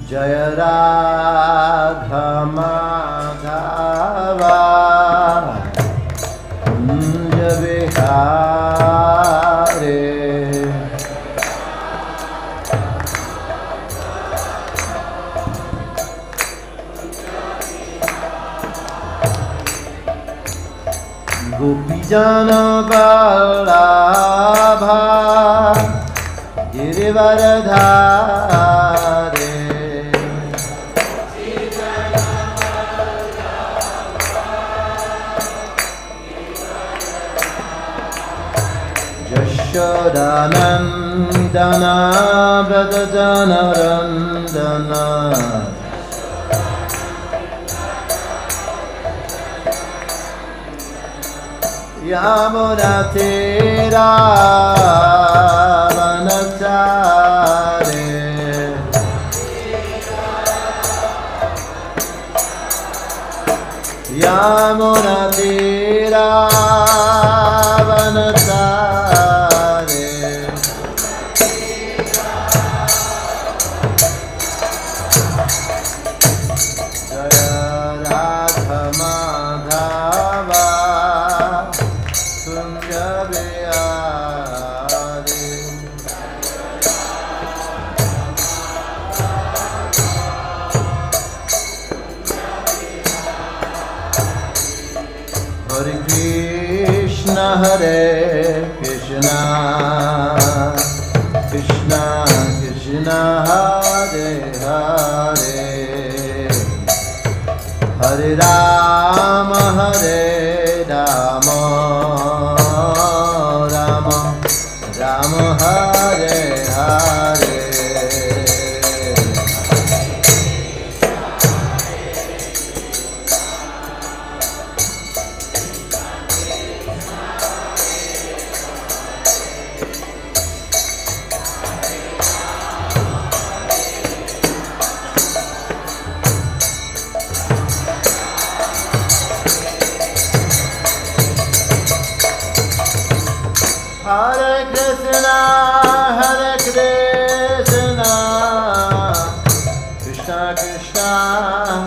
Jaya Radha Madhava Kunja Vihare Gopijana Vallabha Girivaradhare Yashodanandana Vratajanarandana Yamunatira Vanachare Yamunatira Vanachare Jaya Radha Madhava Kunja Vihare Hare Krishna Hare Krishna Krishna Krishna Hare Hare Hare Rama Hare Rama Rama Rama Hare Hare Hare Krishna Krishna Krishna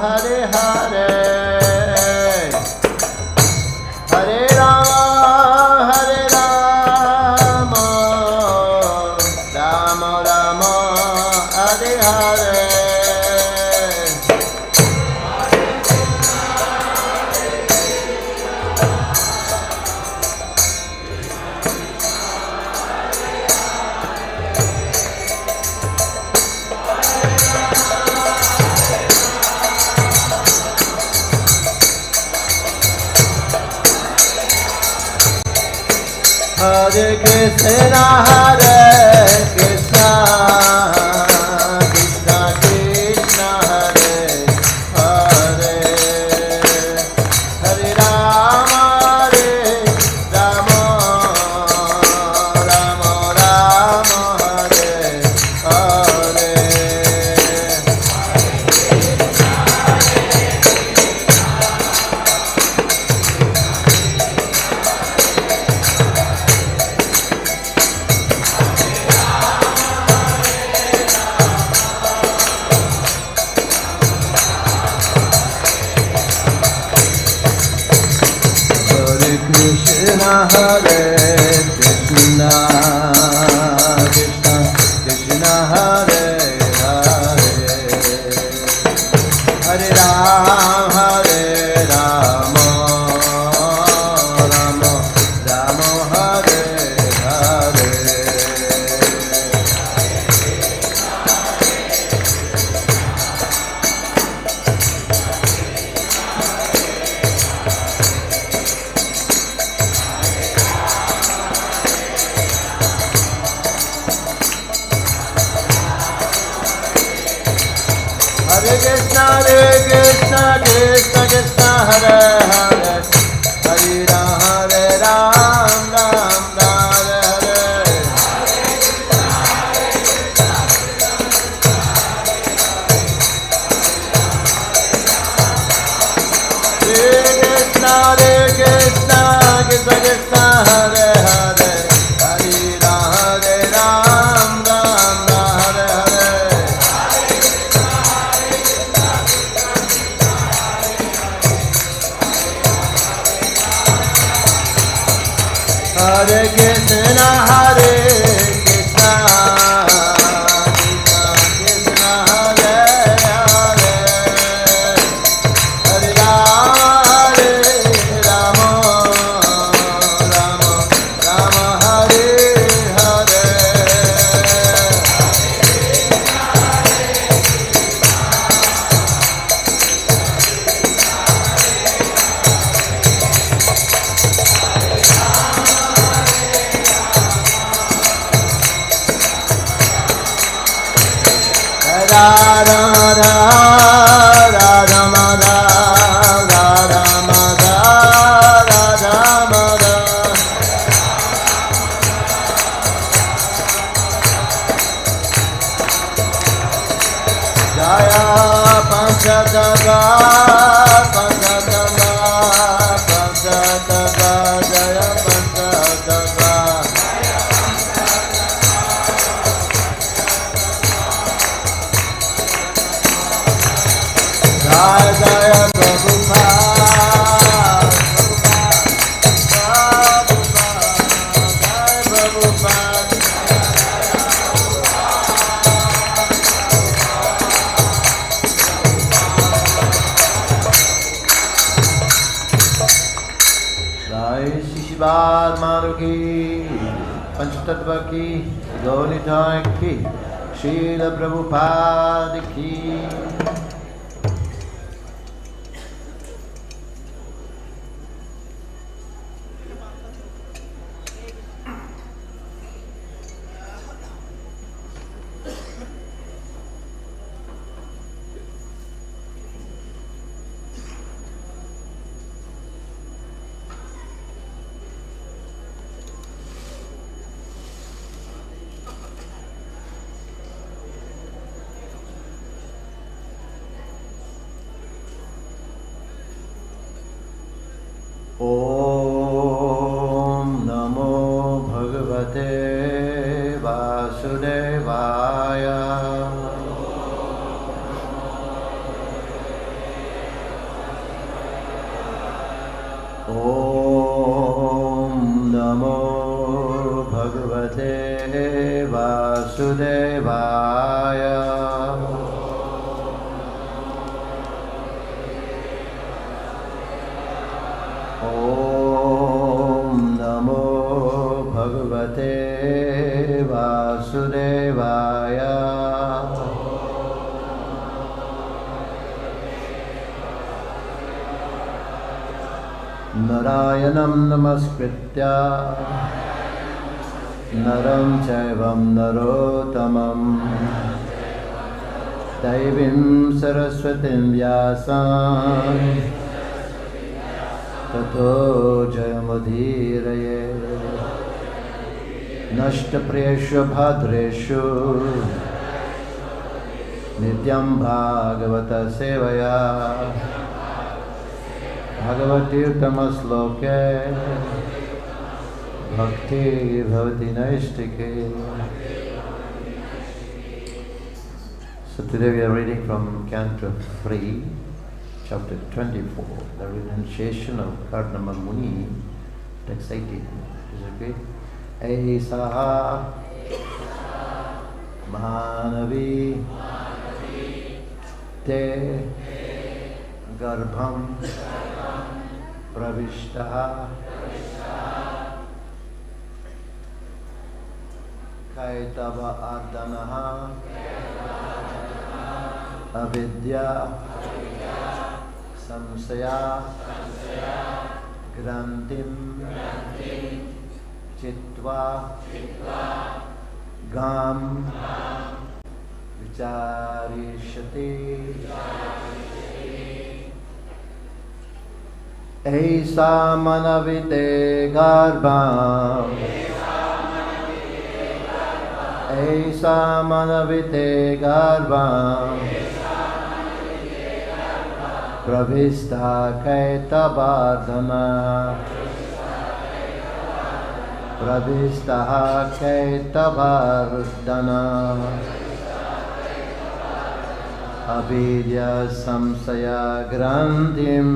Hare Hare Hare Rama Rama Rama Hare Hare Hare Krishna Krishna Krishna Hare Hare Hare Rama Rama Rama Hare Hare Krishna Hare Krishna Krishna Krishna Hare Hare Hare Rama Rama Rama Hare Hare Hare Krishna Krishna Krishna Hare Hare Hare Ram Hare Hare Radha Radha Radha Madhav Radha Madhav Radha Madhav Jaya Panchatattva Panchatattva Panchatattva Jaya Panchatattva Jaya Jaya Prabhupada Jaya Prabhupada Shishibad Maruki Panchatattva ki Gaunitaya ki Srila Prabhupada ki Om Namo Bhagavate Vasudevaya Om Namo Bhagavate Vasudevaya Om Namo Bhagavate Vasudevaya Narayanam Namaskritya Naram Chaivam Narottamam Daivim Saraswatim Vyasam Tato Jayamudhiraye Nashtapriyeshu Bhadreshu Nityam Bhagavata Sevaya Bhagavati Uttamasloke Bhakti Bhavati Naistike. So today we are reading from Canto 3, Chapter 24, the renunciation of Kardama Muni, text 18. Is it okay? Aisaha Manavi Te Garbham Pravishtaha Kaitava Adanaha Avidya Samsaya Grantim Chitva Gam Vicharishati Aisa Manavite Garbham Aisa Manavite Garbham Pravista Kaitabardhana Pravista Kaitabardhana Avidya Samsaya Granthim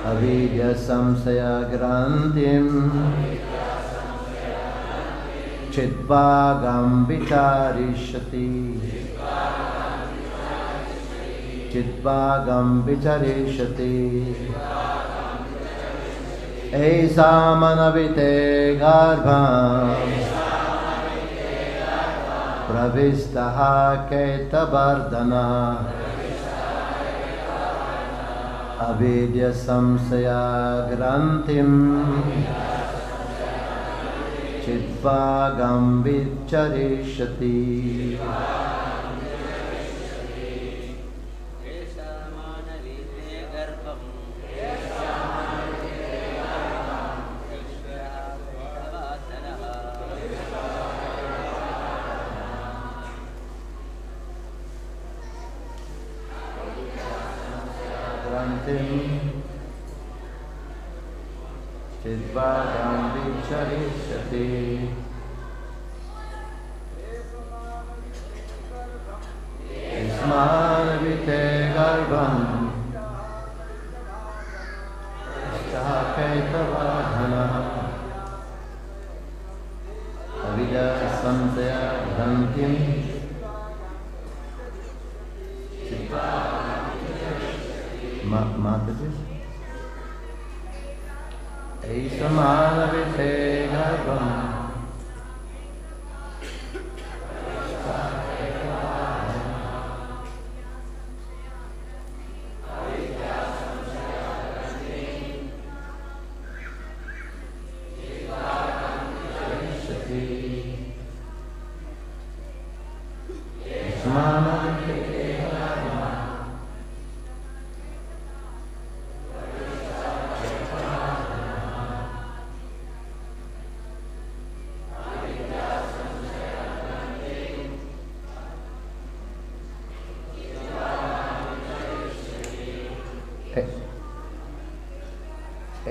Avidya Samsaya Granthim Chidvagam Vicharishati Chidvagam Vicharishati Aisa Manavite Garbham Pravistaha Kaitabardhana Avidya Samsaya Granthim Chidvagam Yadvagam vicharishati. Yadvagam vicharishati. Ismanavite garbham Shakaitavadhana Avidya samsaya dhantim Matatis Aisamanavite garbham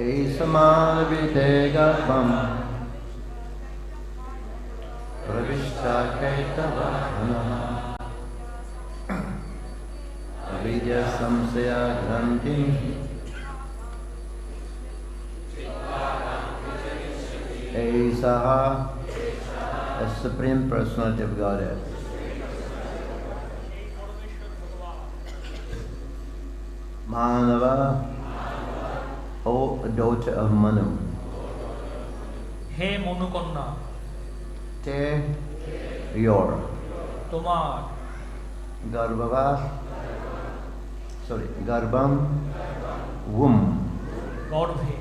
Aisamanavite garbham Pravishta kaitavadhana Avidya samsaya grantim Aisaha, the Supreme Personality of Godhead. Manava, O daughter of Manu. He Manukonna. Te, your. Tomar. Garbham, womb. Garbhe.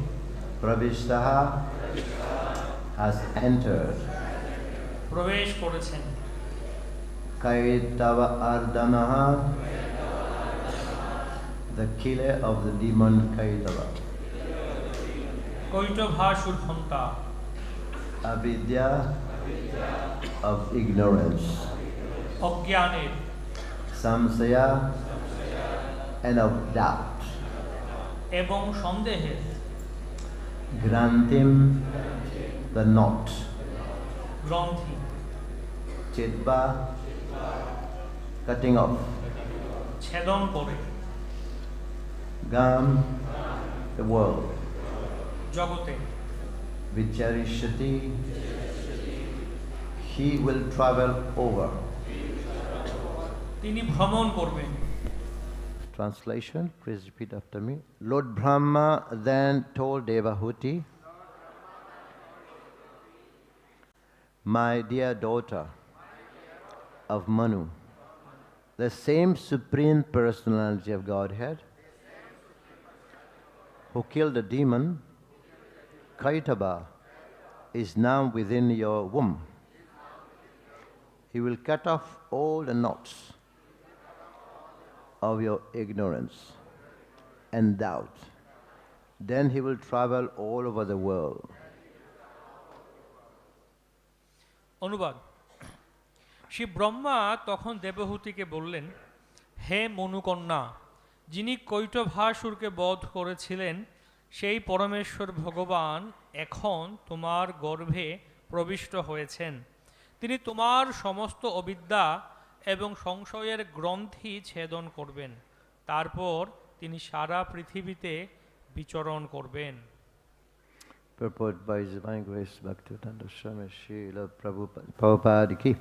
Pravishtaha, has entered. Pravesh করেছেন. Kaitava ardanaha, the killer of the demon Kaitava. কৈটভাসুর হন্তা. Avidya, of ignorance. অজ্ঞানের. Samsaya, and of doubt. এবং সন্দেহের. Grantim, the knot. গ্রন্থি. Chitva, cutting off. ছেদন করে. Gam, the world. জগতে. Vicharishati, he will travel over. তিনি ভ্রমণ করবেন. Translation, please repeat after me. Lord Brahma then told Devahuti, my dear daughter of Manu, the same Supreme Personality of Godhead who killed the demon Kaitava is now within your womb. He will cut off all the knots of your ignorance and doubt. Then he will travel all over the world. অনুবাদ. শ্রী ব্রহ্মা তখন দেবহূতিকে বললেন, হে মনুকন্যা, যিনি কৈটভাসুরকে বধ করেছিলেন সেই পরমেশ্বর ভগবান এখন তোমার গর্ভে প্রবিষ্ট হয়েছেন। তিনি তোমার সমস্ত অবিদ্যা এবং সংশয়ের গ্রন্থি ছেদন করবেন। তারপর তিনি সারা পৃথিবীতে বিচরণ করবেন। Purport by His Divine Grace Bhaktivedanta Swami Srila Prabhupada Ki.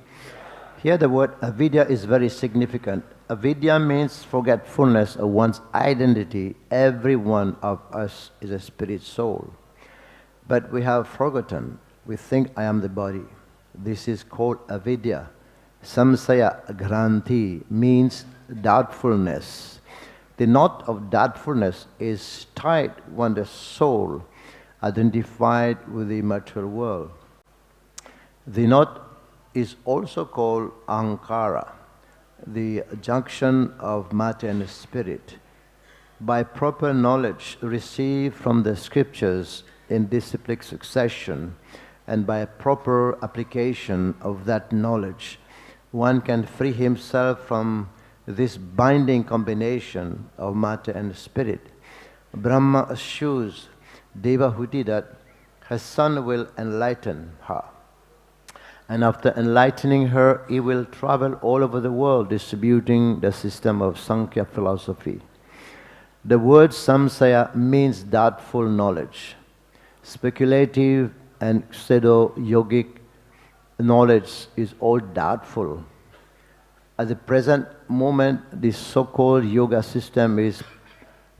Here the word avidya is very significant. Avidya means forgetfulness of one's identity. Every one of us is a spirit soul. But we have forgotten. We think I am the body. This is called avidya. Samsaya granthi means doubtfulness. The knot of doubtfulness is tied when the soul identified with the material world. The knot is also called Ankara, the junction of matter and spirit. By proper knowledge received from the scriptures in disciplic succession, and by a proper application of that knowledge, one can free himself from this binding combination of matter and spirit. Brahma assures Devahuti that her son will enlighten her. And after enlightening her, he will travel all over the world distributing the system of Sankhya philosophy. The word samsaya means doubtful knowledge. Speculative and pseudo-yogic knowledge is all doubtful. At the present moment, this so-called yoga system is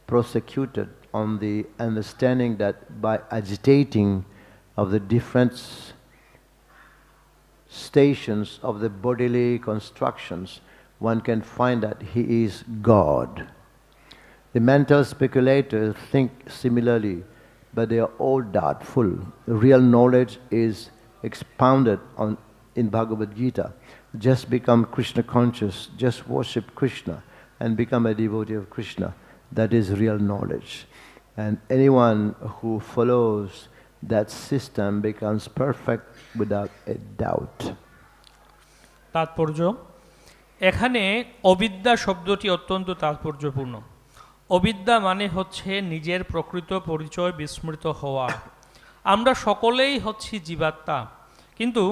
prosecuted on the understanding that by agitating of the different stations of the bodily constructions, one can find that he is God. The mental speculators think similarly, but they are all doubtful. Real knowledge is expounded on in Bhagavad Gita. Just become Krishna conscious, just worship Krishna and become a devotee of Krishna. That is real knowledge. And anyone who follows that system becomes perfect without a doubt. তাৎপর্য এখানে অবিদ্যা শব্দটি অত্যন্ত তাৎপর্যপূর্ণ। অবিদ্যা মানে হচ্ছে নিজের প্রকৃত পরিচয় বিস্মৃত হওয়া। আমরা সকলেই হচ্ছি জীবাত্মা, কিন্তু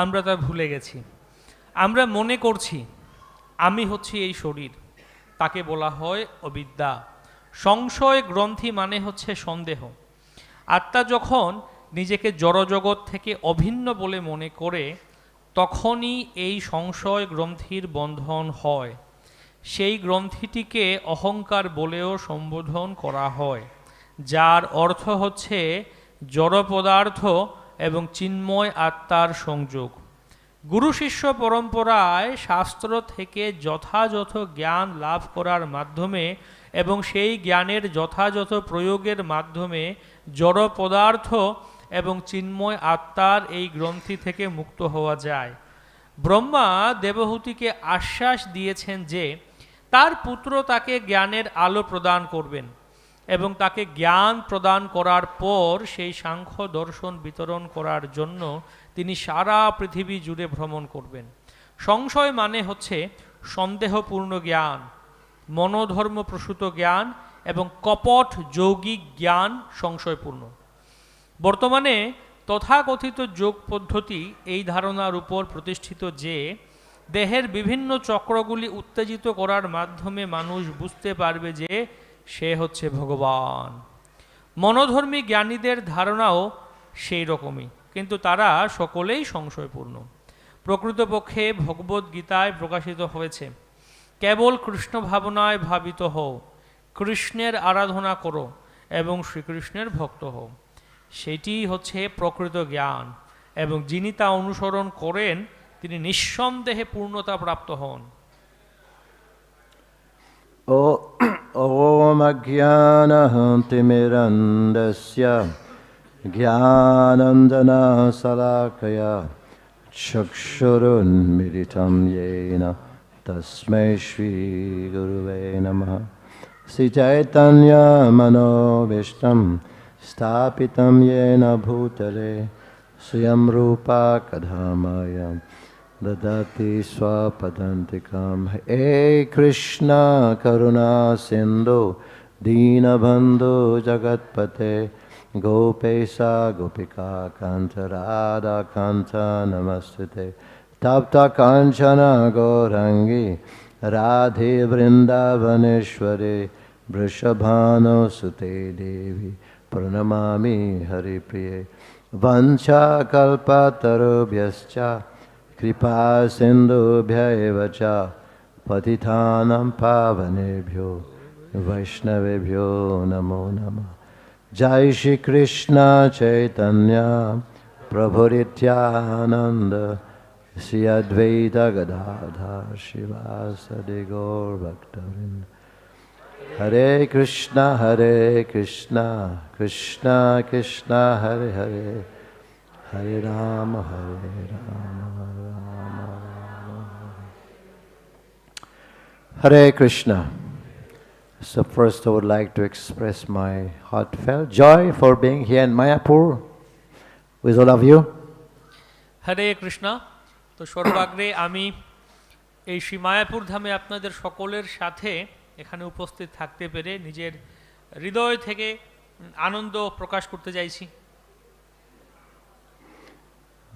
আমরা তা ভুলে গেছি। আমরা মনে করছি আমি হচ্ছি এই শরীর, তাকে বলা হয় অবিদ্যা। সংশয় গ্রন্থি মানে হচ্ছে সন্দেহ। আত্মা যখন নিজেকে জড়জগৎ থেকে অভিন্ন বলে মনে করে, তখনই এই সংশয় গ্রন্থির বন্ধন হয়। সেই গ্রন্থিটিকে অহংকার বলেও সম্বোধন করা হয়, যার অর্থ হচ্ছে জড় পদার্থ এবং চিন্ময় আত্মার সংযোগ। গুরু শিষ্য পরম্পরায় শাস্ত্র থেকে যথাযথ জ্ঞান লাভ করার মাধ্যমে এবং সেই জ্ঞানের যথাযথ প্রয়োগের মাধ্যমে জড় পদার্থ এবং চিন্ময় আত্মার এই গ্রন্থি থেকে মুক্ত হওয়া যায়। ব্রহ্মা দেবহূতিকে আশ্বাস দিয়েছেন যে তার পুত্র তাকে জ্ঞানের আলো প্রদান করবেন এবং তাকে জ্ঞান প্রদান করার পর সেই সাংখ্য দর্শন বিতরণ করার জন্য তিনি সারা পৃথিবী জুড়ে ভ্রমণ করবেন। সংশয় মানে হচ্ছে সন্দেহপূর্ণ জ্ঞান, মনোধর্ম প্রসূত জ্ঞান এবং কপট যৌগিক জ্ঞান সংশয়পূর্ণ। বর্তমানে তথাকথিত যোগ পদ্ধতি এই ধারণার উপর প্রতিষ্ঠিত যে দেহের বিভিন্ন চক্রগুলি উত্তেজিত করার মাধ্যমে মানুষ বুঝতে পারবে যে সে হচ্ছে ভগবান। মনোধর্মী জ্ঞানীদের ধারণাও সেই রকমই, কিন্তু তারা সকলেই সংশয়পূর্ণ। প্রকৃতপক্ষে ভগবদ্ গীতায় প্রকাশিত হয়েছে, কেবল কৃষ্ণ ভাবনায় ভাবিত হও, কৃষ্ণের আরাধনা করো এবং শ্রীকৃষ্ণের ভক্ত হও। সেটি হচ্ছে প্রকৃত জ্ঞান, এবং যিনি তা অনুসরণ করেন তিনি নিঃসন্দেহে পূর্ণতা প্রাপ্ত হন। Om Ajnana-timirandasya Jnanandjana Salakaya Chakshurunmilitam Yena Tasmai Shri Guruve Namaha. Sri Chaitanya Manovishtam Stapitam Yena Bhutale Swayam Rupa Kadhamayam Dadati Swapadantikam. Hey Krishna Karuna Sindhu Dinabandhu Jagatpate Gopesa Gopika Kanta Radha Kanta Namastute Tapta Kanchana Gaurangi Radhe Vrindavaneshwari Vrishabhano Sute Devi Pranamami Haripriye Vancha Kalpatarubhyascha Kripa Sindhubhya eva cha Patithanam Pavanebhyo Vaishnavebhyo Namo Namah. Jai Shri Krishna Chaitanya Prabhu Nityananda Shri Advaita Gadadhar Shivasadi Gaur Bhaktavinda. Hare Krishna Krishna Krishna Hare Hare Hare Rama, Hare Rama, Rama Rama. Hare Krishna. So first I would like to express my heartfelt joy for being here in Mayapur with all of you. হরে কৃষ্ণ। তো সর্বাগ্রে আমি এই শ্রী মায়াপুর ধামে আপনাদের সকলের সাথে এখানে উপস্থিত থাকতে পেরে নিজের হৃদয় থেকে আনন্দ প্রকাশ করতে চাইছি।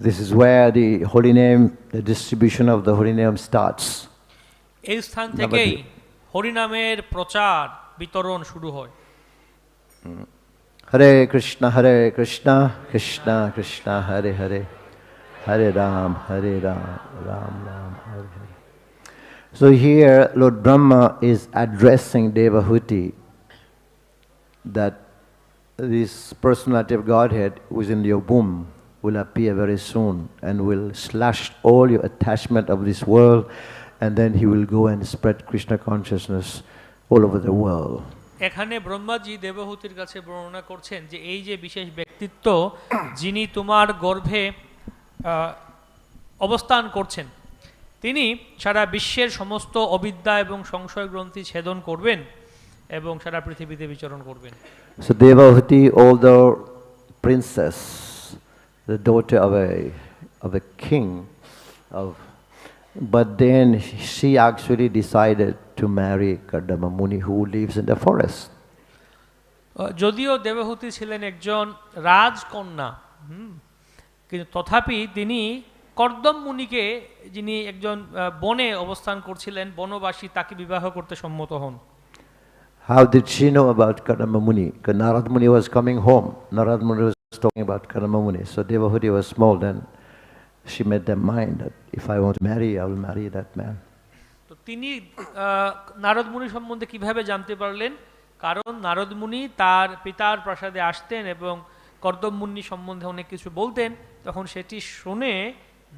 This is where the holy name, the distribution of the holy name starts. এই স্থান থেকেই হরিনামের প্রচার বিতরণ শুরু হয়। Hare Krishna, Krishna Krishna, Hare Hare, Hare Ram, Ram Ram, Hare Hare. So here Lord Brahma is addressing Devahuti that this personality of Godhead who is in your womb will appear very soon and will slash all your attachment of this world, and then he will go and spread Krishna consciousness all over the world. এখানে ব্রহ্মাজি দেবহূতির কাছে বর্ণনা করছেন যে এই যে বিশেষ ব্যক্তিত্ব যিনি তোমার গর্ভে অবস্থান করছেন, তিনি সারা বিশ্বের সমস্ত অবিদ্যা এবং সংশয় গ্রন্থি ছেদন করবেন এবং সারা পৃথিবীতে বিচরণ করবেন। So Devahuti, although princess, the daughter of a king, but then she actually decided to marry Kardama Muni, who lives in the forest. যদিও দেবহূতি ছিলেন একজন রাজকন্যা, কিন্তু তথাপি তিনি কর্দম মুনিকে, যিনি একজন বনে অবস্থান করছিলেন, বনবাসী, তাকে বিবাহ করতে সম্মত হন। How did she know about Kardama Muni? Because Narad Muni was coming home. Narad Muni was talking about Kardama Muni. So Devahuti was small then. She made their mind that if I want to marry, I will marry that man. তো তিনি নারদ মুনি সম্বন্ধে কিভাবে জানতে পারলেন? কারণ নারদ মুনি তার পিতার প্রাসাদে আসতেন এবং কর্দম মুনি সম্বন্ধে অনেক কিছু বলতেন। তখন সেটি শুনে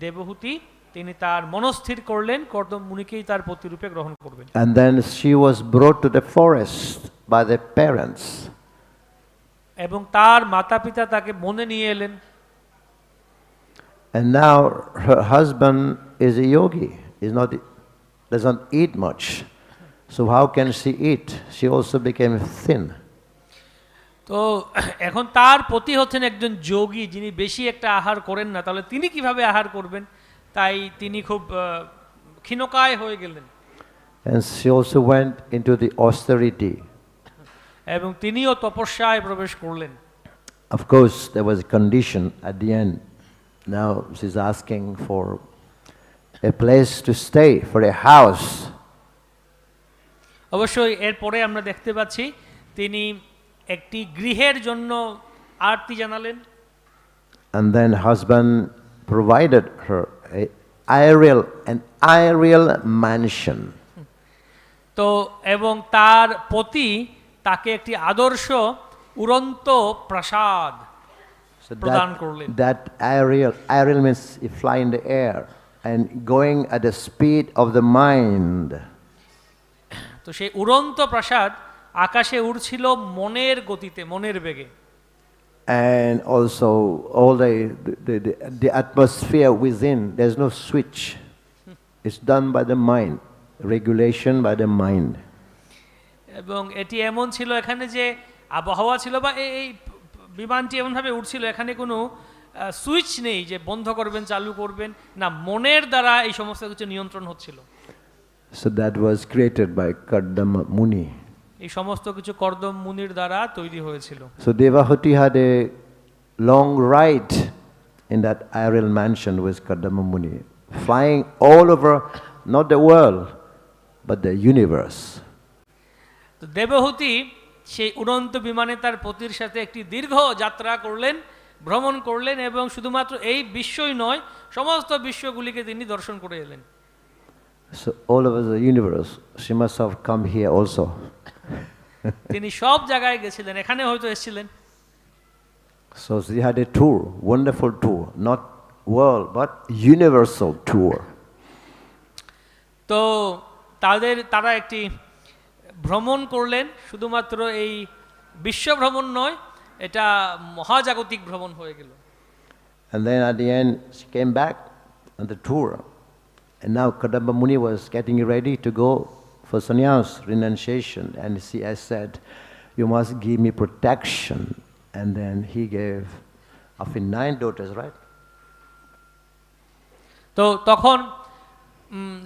দেবহূতি তিনি তার মনস্থির করলেন কর্দম মুনিকেই তার পতিরূপে গ্রহণ করবেন। And then she was brought to the forest by the parents. এবং তার মাতা-পিতা তাকে বনে নিয়ে এলেন। And now her husband is a yogi. Doesn't eat much. So how can she eat? She also became thin. তো এখন তার পতি হচ্ছেন একজন যোগী, যিনি বেশি একটা আহার করেন না, তাহলে তিনি কিভাবে আহার করবেন? তাই তিনি খুব ক্ষীণকায় হয়ে গেলেন। And she also went into the austerity. এবং তিনিও তপস্যায় প্রবেশ করলেন। Of course, there was a condition at the end. Now she's asking for a place to stay, for a house. অবশ্যই এরপরে আমরা দেখতে পাচ্ছি তিনি একটি গৃহের জন্য আরতি জানালেন। And then husband provided her an aerial mansion. তো এবং তার পতি তাকে একটি আদর্শ উড়ন্ত প্রাসাদ প্রদান করলেন। That aerial means you fly in the air and going at the speed of the mind. তো সেই উড়ন্ত প্রাসাদ আকাশে উড়ছিল মনের গতিতে, মনের বেগে। And also all the atmosphere within, there's no switch. It's done by the mind, regulation by the mind. এবং এটি এমন ছিল এখানে যে আবহাওয়া ছিল বা এই বিমানটি এমনভাবে উড়ছিল, এখানে কোনো সুইচ নেই যে বন্ধ করবেন চালু করবেন, না, মনের দ্বারা এই সমস্ত কিছু নিয়ন্ত্রণ হচ্ছিল। So that was created by Kardama Muni. এই সমস্ত কিছু কর্দম মুনির দ্বারা তৈরি হয়েছিল। So Devahuti had a long ride in that aerial mansion with Kardama Muni, flying all over, not the world, but the universe. তো দেবহূতি সেই উড়ন্ত বিমানে তার পতির সাথে একটি দীর্ঘ যাত্রা করলেন, ভ্রমণ করলেন এবং শুধুমাত্র এই বিশ্বই নয়, সমস্ত বিশ্বগুলিকে তিনি দর্শন করে এলেন। So all over the universe, she must have come here also. তিনি সব জায়গায় গেছিলেন, এখানে হয়তো এসেছিলেন। So she had a tour, wonderful tour, not world but universal tour. তো তারা একটি ভ্রমণ করলেন, শুধুমাত্র এই বিশ্ব ভ্রমণ নয়, এটা মহাজাগতিক ভ্রমণ হয়ে গেল। And then at the end, she came back on the tour. And now Kardama Muni was getting ready to go for sannyas, renunciation. And she has said, you must give me protection. And then he gave, I think, 9 daughters, right? তো তখন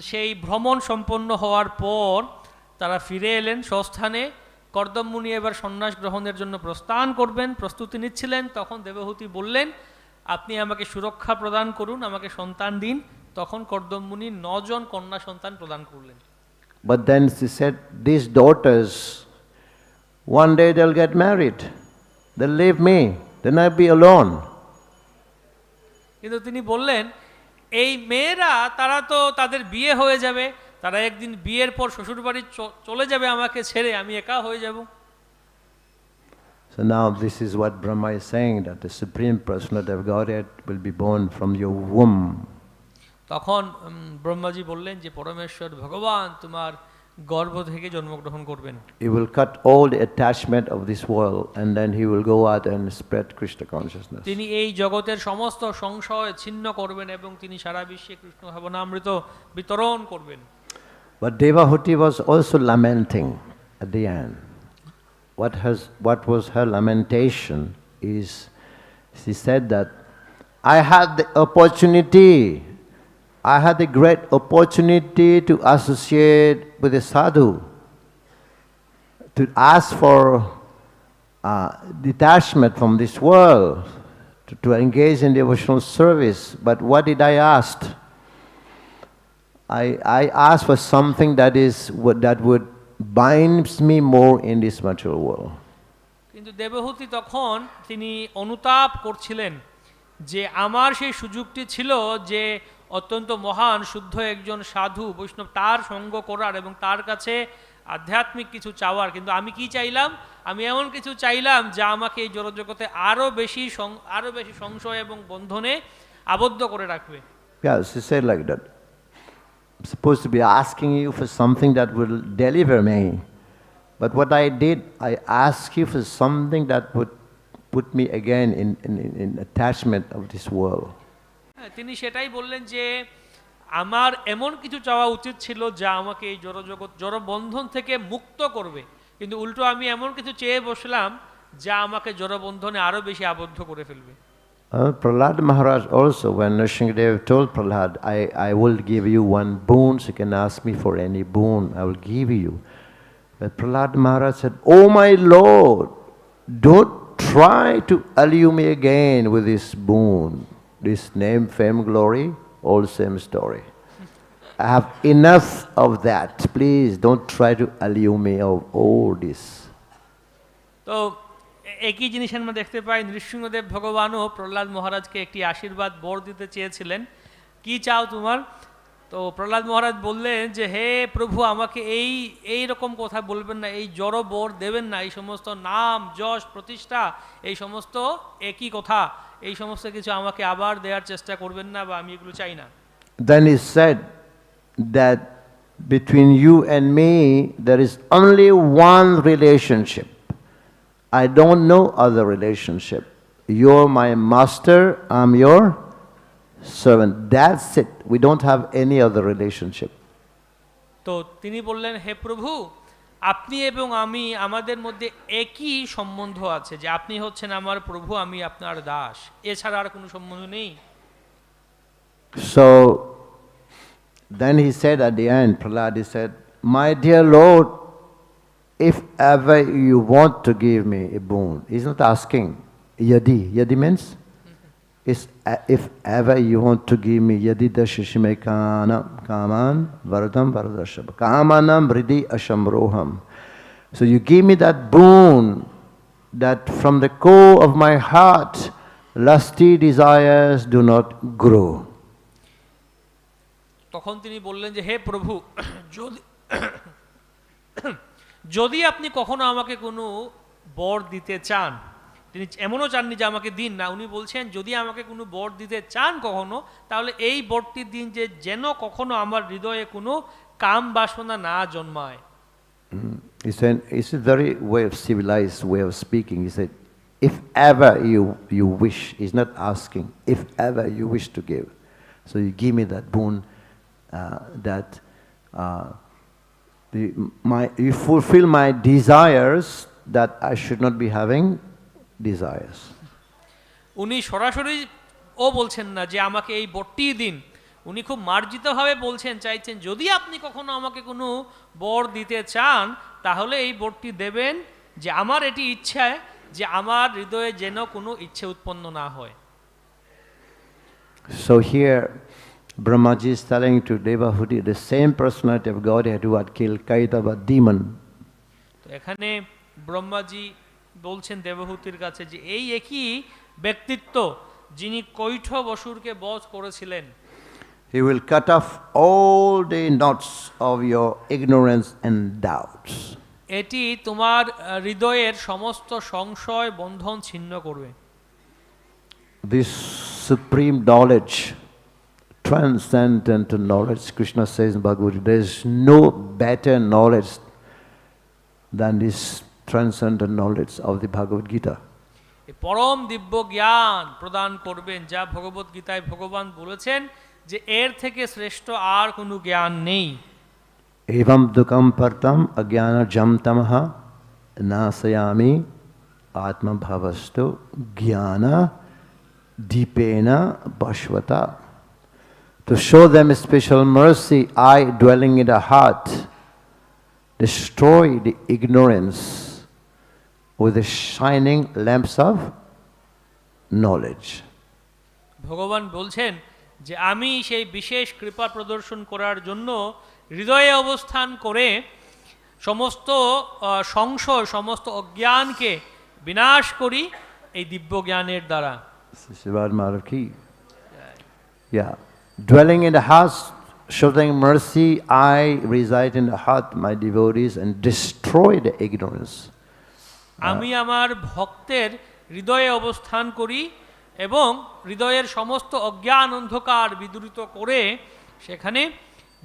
সেই ভ্রমণ সম্পন্ন হওয়ার পর তারা ফিরে এলেন স্বস্থানে। কর্দম মুনি এবার সন্ন্যাস গ্রহণের জন্য প্রস্থান করবেন, প্রস্তুতি নিচ্ছিলেন। তখন দেবহূতি বললেন, আপনি আমাকে সুরক্ষা প্রদান করুন, আমাকে সন্তান দিন। তখন কর্দম মুনি 9 জন কন্যা সন্তান প্রদান করলেন। But then she said, these daughters, one day they'll get married. They'll leave me. Then I'll be alone. কিন্তু তিনি বললেন, এই মেয়েরা তারা তো তাদের বিয়ে হয়ে যাবে, তারা একদিন বিয়ের পর শ্বশুরবাড়ি চলে যাবে আমাকে ছেড়ে, আমি একা হয়ে যাব। So now this is what Brahma is saying, that the Supreme Personality of Godhead will be born from your womb. তখন ব্রহ্মাজি বললেন যে পরমেশ্বর ভগবান তোমার গর্ভ থেকে জন্মগ্রহণ করবেন। He will cut all the attachment of this world and then he will go out and spread Krishna consciousness. তিনি এই জগতের সমস্ত সংশয় ছিন্ন করবেন এবং তিনি সারা বিশ্বে কৃষ্ণ ভাবনামৃত বিতরণ করবেন। But Devahuti was also lamenting at the end. What was her lamentation is, she said that I had the opportunity, I had a great opportunity to associate with a sadhu, to ask for detachment from this world, to engage in devotional service. But what did I ask? I asked for something that would bind me more in this material world. কিন্তু দেবহূতি তখন তিনি অনুতাপ করছিলেন যে আমার সেই সুযোগটি ছিল যে অত্যন্ত মহান শুদ্ধ একজন সাধু বৈষ্ণব তার সঙ্গ করার এবং তার কাছে আধ্যাত্মিক কিছু চাওয়ার। কিন্তু আমি কি চাইলাম? আমি এমন কিছু চাইলাম যা আমাকে এই জড়জগতে আরো বেশি সংশয় এবং বন্ধনে আবদ্ধ করে রাখবে। Yeah, she said like that. I'm supposed to be asking you for something that will deliver me. But what I did, I asked you for something that would put me again in attachment of this world. তিনি সেটাই বললেন যে আমার এমন কিছু চাওয়া উচিত ছিল যা আমাকে এই জড় বন্ধন থেকে মুক্ত করবে, কিন্তু উল্টো আমি এমন কিছু চেয়ে বসলাম যা আমাকে জড় বন্ধনে আরো বেশি আবদ্ধ করে ফেলবে। Prahlad Maharaj also, when Nrsimhadev told Prahlad, I will give you one boon, so you can ask me for any boon, I will give you. But Prahlad Maharaj said, oh my Lord, don't try to allure me again with this boon. This name, fame, glory, all same story. I have enough of that. Please don't try to allure me of all this. তো একই জিনিস আমরা দেখতে পাই, নৃসিংহদেব ভগবানও প্রহ্লাদ মহারাজকে একটি আশীর্বাদ বর দিতে চেয়েছিলেন। কি চাও তোমার? তো প্রহ্লাদ মহারাজ বললেন যে হে প্রভু, আমাকে এই রকম কথা বলবেন না, এই জড় বর দেবেন না, এই সমস্ত নাম যশ প্রতিষ্ঠা এই সমস্ত একই কথা, এই সমস্ত কিছু আমাকে আবার দেওয়ার চেষ্টা করবেন না, বা আমি এগুলো চাই না। Then he said that between you and me there is only one relationship. I don't know other relationship. You're my master, I'm your servant. That's it. We don't have any other relationship. তো তিনি বললেন, হে প্রভু, আপনি এবং আমি আমাদের মধ্যে একই সম্বন্ধ আছে, যে আপনি হচ্ছেন আমার প্রভু, আমি আপনার দাস, এছাড়া আর কোনো সম্বন্ধ নেই। So then he said at the end, Prahlad, he said, my dear Lord, if ever you want to give me a boon, he's not asking yadi means if ever you want to give me yadi dashishime kaman varadam varadashab kamanam vridi ashamroham. So you give me that boon, that from the core of my heart lusty desires do not grow. তখন তিনি বললেন যে হে প্রভু, যদি আপনি কখনো আমাকে কোনো বর দিতে চান, তিনি এমনও চাননি যে আমাকে দিন না, উনি বলছেন যদি আমাকে কোনো বর দিতে চান কখনো, তাহলে এই বরটির দিন যে যেন কখনো আমার হৃদয়ে কোনো কাম বাসনা না জন্মায়। It's a very way of civilized way of speaking. He said, if ever you wish, he's not asking, if ever you wish to give. So you give me that boon, that you fulfill my desires, that I should not be having desires. উনি সরাসরি ও বলছেন না যে আমাকে এই বরটি দিন, উনি খুব মার্জিতভাবে বলছেন, চাইছেন যদি আপনি কখনো আমাকে কোনো বর দিতে চান তাহলে এই বরটি দেবেন যে আমার এটি ইচ্ছা যে আমার হৃদয়ে যেন কোনো ইচ্ছে উৎপন্ন না হয়। So here Brahmaji is telling to Devahuti, the same personality of Godhead who had killed Kaitava demon. তো এখানে ব্রহ্মাজি বলছেন দেবহূতির কাছে যে এই একই ব্যক্তিত্ব যিনি কৈঠ বসুরকে বধ করেছিলেন, He will cut off all the knots of your ignorance and doubts. এটি তোমার হৃদয়ের সমস্ত সংশয় বন্ধন ছিন্ন করবে। This supreme knowledge, transcendent knowledge, Krishna says in Bhagavad Gita, there is no better knowledge than this transcendent knowledge of the Bhagavad Gita. এই পরম দিব্য জ্ঞান প্রদান করবেন যা ভগবত গীতায় ভগবান বলেছেন যে এর থেকে শ্রেষ্ঠ আর কোনো জ্ঞান নেই। Evam dukam partam agyana jam tamaha nasayami atma bhavastu jnana deepena bhashvata. To show them special mercy, I, dwelling in the heart, destroy the ignorance with the shining lamps of knowledge. ভগবান বলছেন যে আমি সেই বিশেষ কৃপা প্রদর্শন করার জন্য হৃদয়ে অবস্থান করে সমস্ত সংশয় সমস্ত অজ্ঞানকে বিনাশ করি এই দিব্য জ্ঞানের দ্বারা। Yeah, dwelling in the heart, showing mercy, I reside in the heart, my devotees, and destroy the ignorance. আমি আমার ভক্তের হৃদয়ে অবস্থান করি এবং হৃদয়ের সমস্ত অজ্ঞান অন্ধকার বিদূরিত করে সেখানে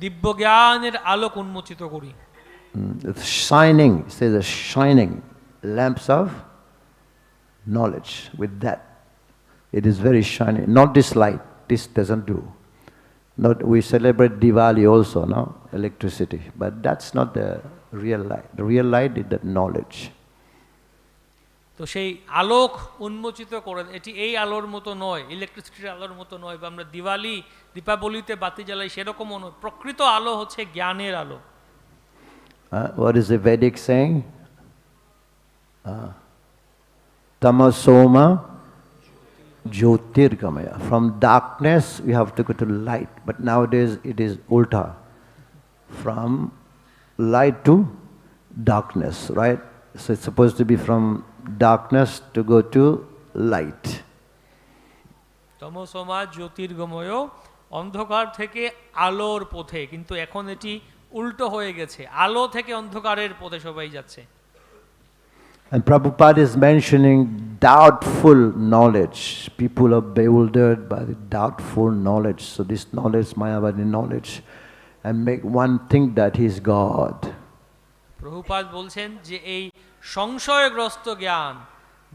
দিব্য জ্ঞানের আলোক উন্মোচিত করি। Shining, says the shining lamps of knowledge. With that, it is very shining. Not this light. This doesn't do. Not we celebrate Diwali also, no electricity, but that's not the real light. The real light is that knowledge. তো সেই আলোক উন্মোচিত করে, এটি এই আলোর মতো নয়, ইলেকট্রিসিটির আলোর মতো নয়, বা আমরা দিওয়ালি দীপাবলিতে বাতি জ্বালাই সেরকমও নয়। প্রকৃত আলো হচ্ছে জ্ঞানের আলো। What is the Vedic saying? Tamasoma Jyotirgamaya. From darkness we have to go to light, but nowadays it is ulta. From light to darkness, right? So it's supposed to be from darkness to go to light. তমসোমা Jyotirgamay, অন্ধকার থেকে আলোর পথে, কিন্তু এখন এটি উল্টো হয়ে গেছে, আলো থেকে অন্ধকারের পথে সবাই যাচ্ছে। And Prabhupada is mentioning doubtful knowledge. People are bewildered by the doubtful knowledge. So this knowledge, Mayavadi knowledge, and make one think that he is God. Prabhupada বলছেন যে এই সংশয়গ্রস্ত জ্ঞান,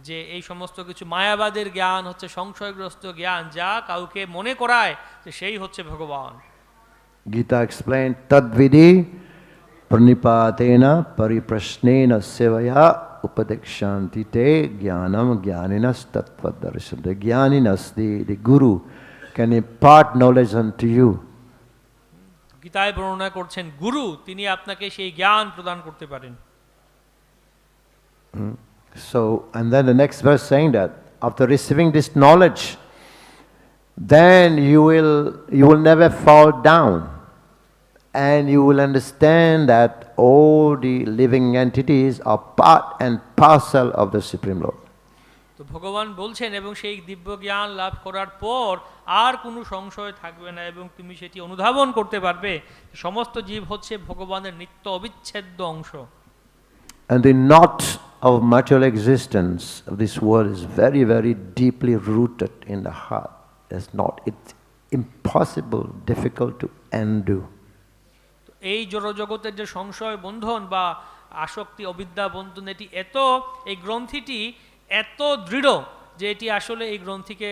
যে এই সমস্ত কিছু মায়াবাদের জ্ঞান হচ্ছে সংশয়গ্রস্ত জ্ঞান, যা কাউকে মনে করায় যে সেই হচ্ছে ভগবান। Gita explained, Tadvidi pranipatena pariprasnena sevaya upadekshanti te jnanam jnaninas tattva darshan. The jnaninas, the guru, can impart knowledge unto you. গীতায় বর্ণনা করছেন গুরু, তিনি আপনাকে সেই জ্ঞান প্রদান করতে পারেন। So, and then the next verse saying that after receiving this knowledge, then you will never fall down, and you will understand that all the living entities are part and parcel of the Supreme Lord. তো ভগবান বলছেন এবং সেই দিব্য জ্ঞান লাভ করার পর আর কোনো সংশয় থাকবে না এবং তুমি সেটি অনুধাবন করতে পারবে সমস্ত জীব হচ্ছে ভগবানের নিত্য অবিচ্ছেদ্য অংশ। And the knot of material existence of this world is very, very deeply rooted in the heart. It's impossible, difficult to undo. এই জড়জগতের যে সংশয় বন্ধন বা আসক্তি অবিদ্যা বন্ধন, এটি এত, এই গ্রন্থিটি এত দৃঢ় যে এটি আসলে এই গ্রন্থিকে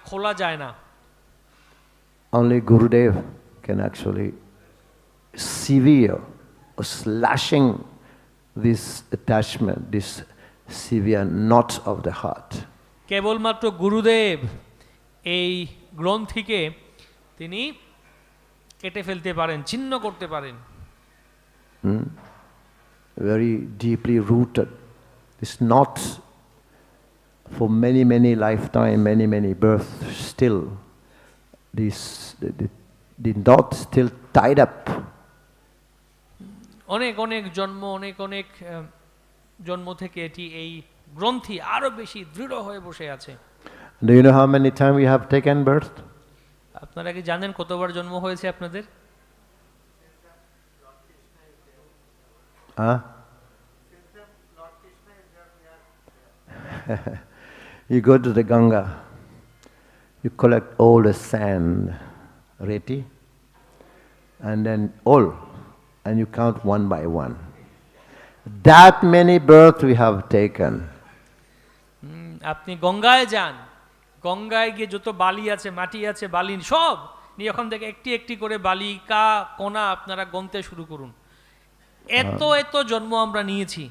খোলা যায় না। Only Gurudev can actually severe or slashing this attachment, this severe knot of the heart. কেবলমাত্র গুরুদেব এই গ্রন্থিকে তিনি কেটে ফেলতে পারেন, ছিন্ন করতে পারেন। Very deeply rooted. This knot for many, many lifetime, many, many births still. The knot still tied up. অনেক অনেক জন্ম, অনেক অনেক জন্ম থেকে এটি এই গ্রন্থি আরো বেশি দৃঢ় হয়ে বসে আছে। Do you know how many times you have taken birth? আপনারা কি জানেন কতবার জন্ম হয়েছে আপনাদের? You go to the Ganga, you collect all the sand, reti, and then all, and you count one by one. That many births we have taken. আপনি গঙ্গায় যান, গঙ্গায় গিয়ে যত বালি আছে, মাটি আছে, বালি সব নিয়ে ওখান থেকে একটি একটি করে বালিকা কণা আপনারা গণতে শুরু করুন। এত এত জন্ম আমরা নিয়েছি।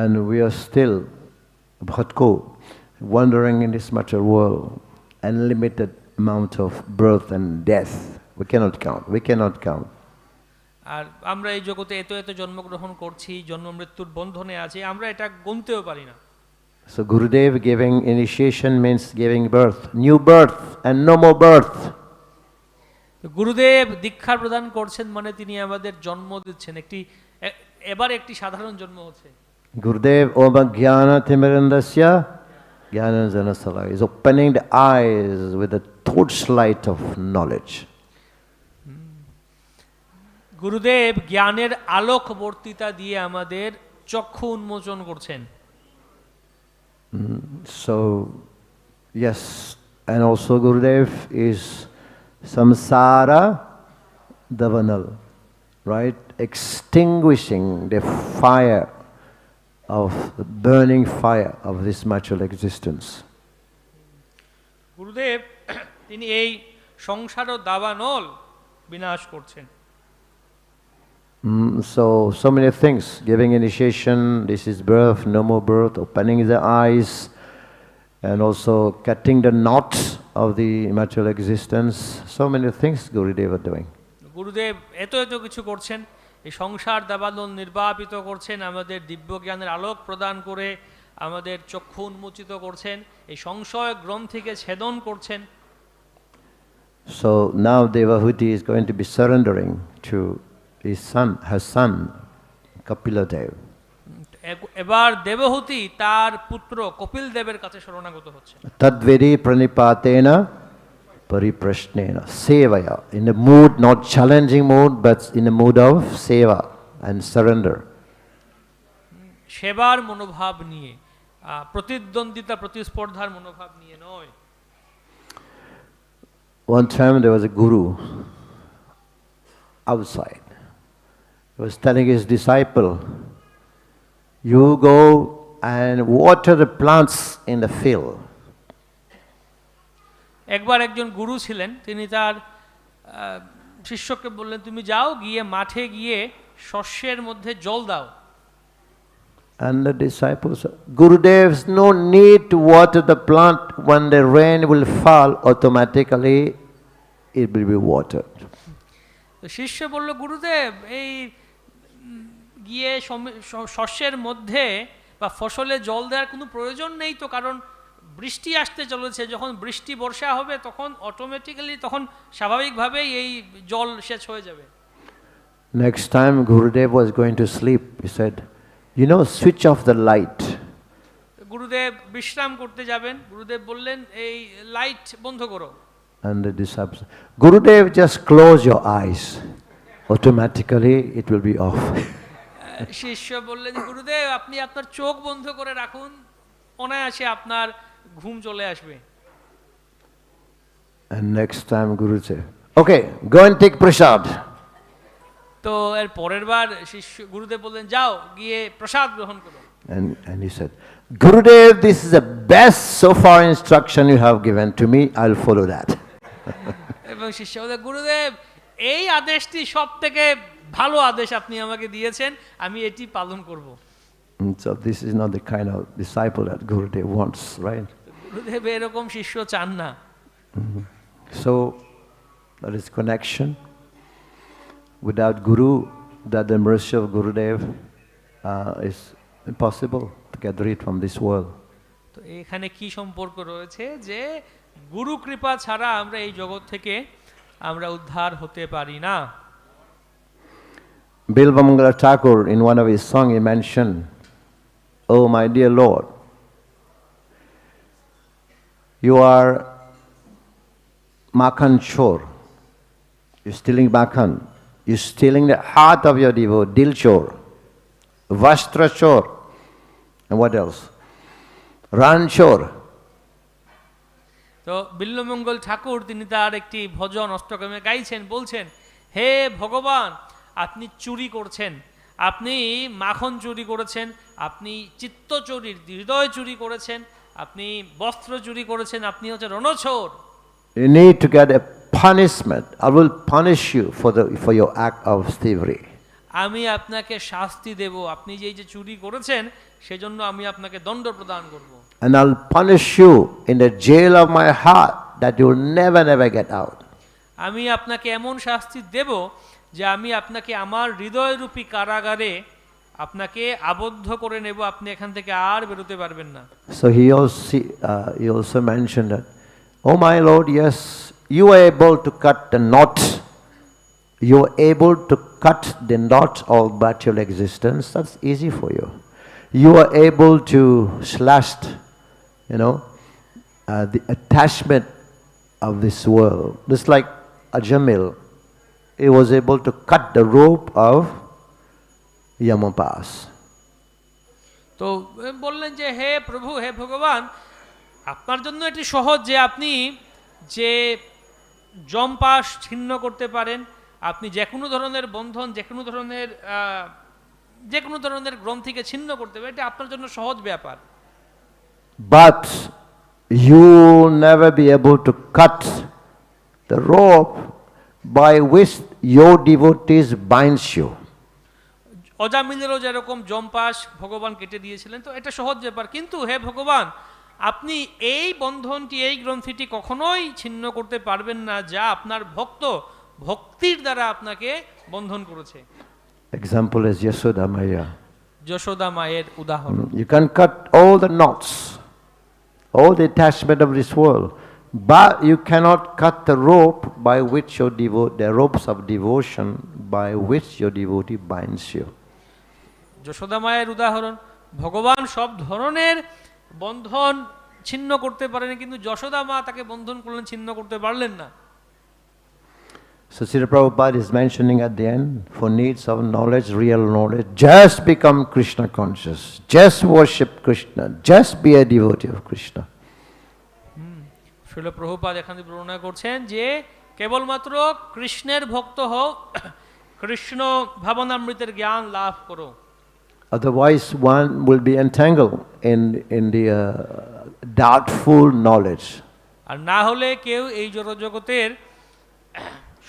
And we are still bhatko, wandering in this material world, unlimited amount of birth and death. We cannot count. We cannot count. আর আমরা এই জগতে এত এত জন্মগ্রহণ করছি, জন্ম মৃত্যুর বন্ধনে আছি, আমরা এটা গুনতেও পারি না। So Gurudev giving initiation means giving birth, new birth and no more birth. গুরুদেব দীক্ষা প্রদান করছেন মানে তিনি আমাদের জন্ম দিচ্ছেন, এবার একটি সাধারণ জন্ম হচ্ছে। Gurudev Oma Jnana Timirandasya Jnananjana Salaya is opening the eyes with the torchlight of knowledge. গুরুদেব জ্ঞানের আলোক বর্তিতা দিয়ে আমাদের চক্ষু উন্মোচন করছেন। So yes, and also Gurudev is samsara davanal, right? Extinguishing the fire of the burning fire of this material existence. গুরুদেব তিনি এই সংসার ও দাবানল বিনাশ করছেন। So many things, giving initiation, this is birth, no more birth, opening the eyes, and also cutting the knot of the material existence. So many things Gurudev are doing. গুরুদেব এত এত কিছু করছেন, এই সংসার দাবানল নির্বাপিত করছেন, আমাদের দিব্য জ্ঞানের আলোক প্রদান করে আমাদের চক্ষু উন্মোচিত করছেন, এই সংশয় গ্রন্থিকে ছেদন করছেন। So now Devahuti is going to be surrendering to her son, Kapila Dev. এবার দেবহূতি তার পুত্র কপিল দেবের কাছে শরণাগত হচ্ছে। Tadvedi pranipatena pariprashnena sevaya, in a mood, not challenging mood, but in a mood of seva and surrender. সেবার মনোভাব নিয়ে, প্রতিদ্বন্দ্বিতা প্রতিস্পর্ধার মনোভাব নিয়ে নয়। One time there was a guru outside. He was telling his disciple, you go and water the plants in the field. একবার একজন গুরু ছিলেন, তিনি তার শিষ্যকে বললেন, তুমি যাও গিয়ে মাঠে গিয়ে শস্যের মধ্যে জল দাও। And the disciples said, Gurudev's no need to water the plant. When the rain will fall, automatically it will be watered. শিষ্য বলল, গুরুদেব এই গিয়ে শস্যের মধ্যে বা ফসলে জল দেওয়ার কোনো প্রয়োজন নেই তো, কারণ বৃষ্টি আসতে চলেছে, যখন বৃষ্টি বর্ষা হবে তখন অটোমেটিক্যালি তখন স্বাভাবিকভাবেই এই জল সেচ হয়ে যাবে। Next time Gurudev was going to sleep, he said, you know, switch off the light. গুরুদেব বিশ্রাম করতে যাবেন, গুরুদেব বললেন এই লাইট বন্ধ করো। And the disciples, Gurudev, just close your eyes. Automatically it will be off. শিষ্য বললেন, গুরুদেব আপনি আপনার চোখ বন্ধ করে রাখুন, অনায়াসে আপনার ঘুম চলে আসবে। And next time Guru said, okay, go and take prasad. তো এর পরের বার শিষ্য গুরুদেব বললেন, যাও গিয়ে প্রসাদ গ্রহণ করো। And he said, Gurudev, this is the best so far instruction you have given to me. I'll follow that. এবং শিষ্য বলে, গুরুদেব এই আদেশটি সব থেকে ভালো আদেশ আপনি আমাকে দিয়েছেন, আমি এটি পালন করব। So this is not the kind of disciple that Gurudev wants, right? গুরুদেব এরকম শিষ্য চান না। So that is connection. Without Guru, without the mercy of Gurudev, is impossible to get rid from this world. তো এখানে কি সম্পর্ক রয়েছে যে গুরু কৃপা ছাড়া আমরা এই জগৎ থেকে আমরা উদ্ধার হতে পারি না। Bilvamangala Thakur, in one of his songs, he mentioned, "Oh my dear Lord, you are Makhan Chor. You're stealing Makhan. You're stealing the heart of your devotee, Dil Chor, Vastra Chor, and what else? Ran Chor." তো বিল্বমঙ্গল ঠাকুর তিনি তার একটি ভজন অষ্টকমে গাইছেন, বলছেন, হে ভগবান, আপনি চুরি করছেন, আপনি মাখন চুরি করেছেন, আপনি চিত্ত চুরি, হৃদয় চুরি করেছেন, আপনি বস্ত্র চুরি করেছেন, আপনি হচ্ছে রণছোর। You need to get a punishment. I will punish you for your act of thievery. আমি আপনাকে শাস্তি দেব, আপনি যে এই যে চুরি করেছেন সেজন্য আমি আপনাকে দণ্ড প্রদান করব। And I'll punish you in the jail of my heart that you will never get out. আমি আপনাকে এমন শাস্তি দেব যে আমি আপনাকে আমার হৃদয়রূপী কারাগারে আপনাকে আবদ্ধ করে নেব, আপনি এখান থেকে আর বেরোতে পারবেন না। So he also mentioned that, "Oh my Lord, yes, you are able to cut the knot. You are able to cut the knot of material existence. That's easy for you. You are able to slash, the attachment of this world. Just like Ajamil, he was able to cut the rope of Yamapas." তো বললেন যে, হে প্রভু, হে ভগবান, আপনার জন্য এটি সহজ যে আপনি যে যমপাশ ছিন্ন করতে পারেন, আপনি যে কোনো ধরনের বন্ধন, যে কোনো ধরনের গ্রন্থিকে ছিন্ন করতে পারেন, এটা আপনার জন্য সহজ ব্যাপার। But you will never be able to cut the rope by which your devotees binds you. অজামিলেরও যেরকম যমপাশ ভগবান কেটে দিয়েছিলেন, তো এটা সহজ ব্যাপার। কিন্তু হে ভগবান, আপনি এই বন্ধনটি, এই গ্রন্থিটি কখনোই ছিন্ন করতে পারবেন না যা আপনার ভক্তির দ্বারা আপনাকে বন্ধন করেছে। Example is Yashoda Maya. Yashoda মায়ের উদাহরণ। You can cut all the knots, all the attachment of this world, but you cannot cut the rope by which the ropes of devotion by which your devotee binds you. Yashoda মায়ের উদাহরণ, ভগবান সব ধরনের বন্ধন ছিন্ন করতে পারেন, কিন্তু যশোদা মা তাকে বন্ধন করলেন, ছিন্ন করতে পারলেন না। So Srila Prabhupada is mentioning at the end, for needs of knowledge, real knowledge, just become Krishna conscious, just worship Krishna, just be a devotee of Krishna. Srila Prabhupada এখানে বর্ণনা করছেন যে কেবলমাত্র কৃষ্ণের ভক্ত হও, কৃষ্ণ ভাবনামৃতের জ্ঞান লাভ করো। Otherwise one will be entangled in the doubtful knowledge. আর না হলে কেউ এই জড়জগতের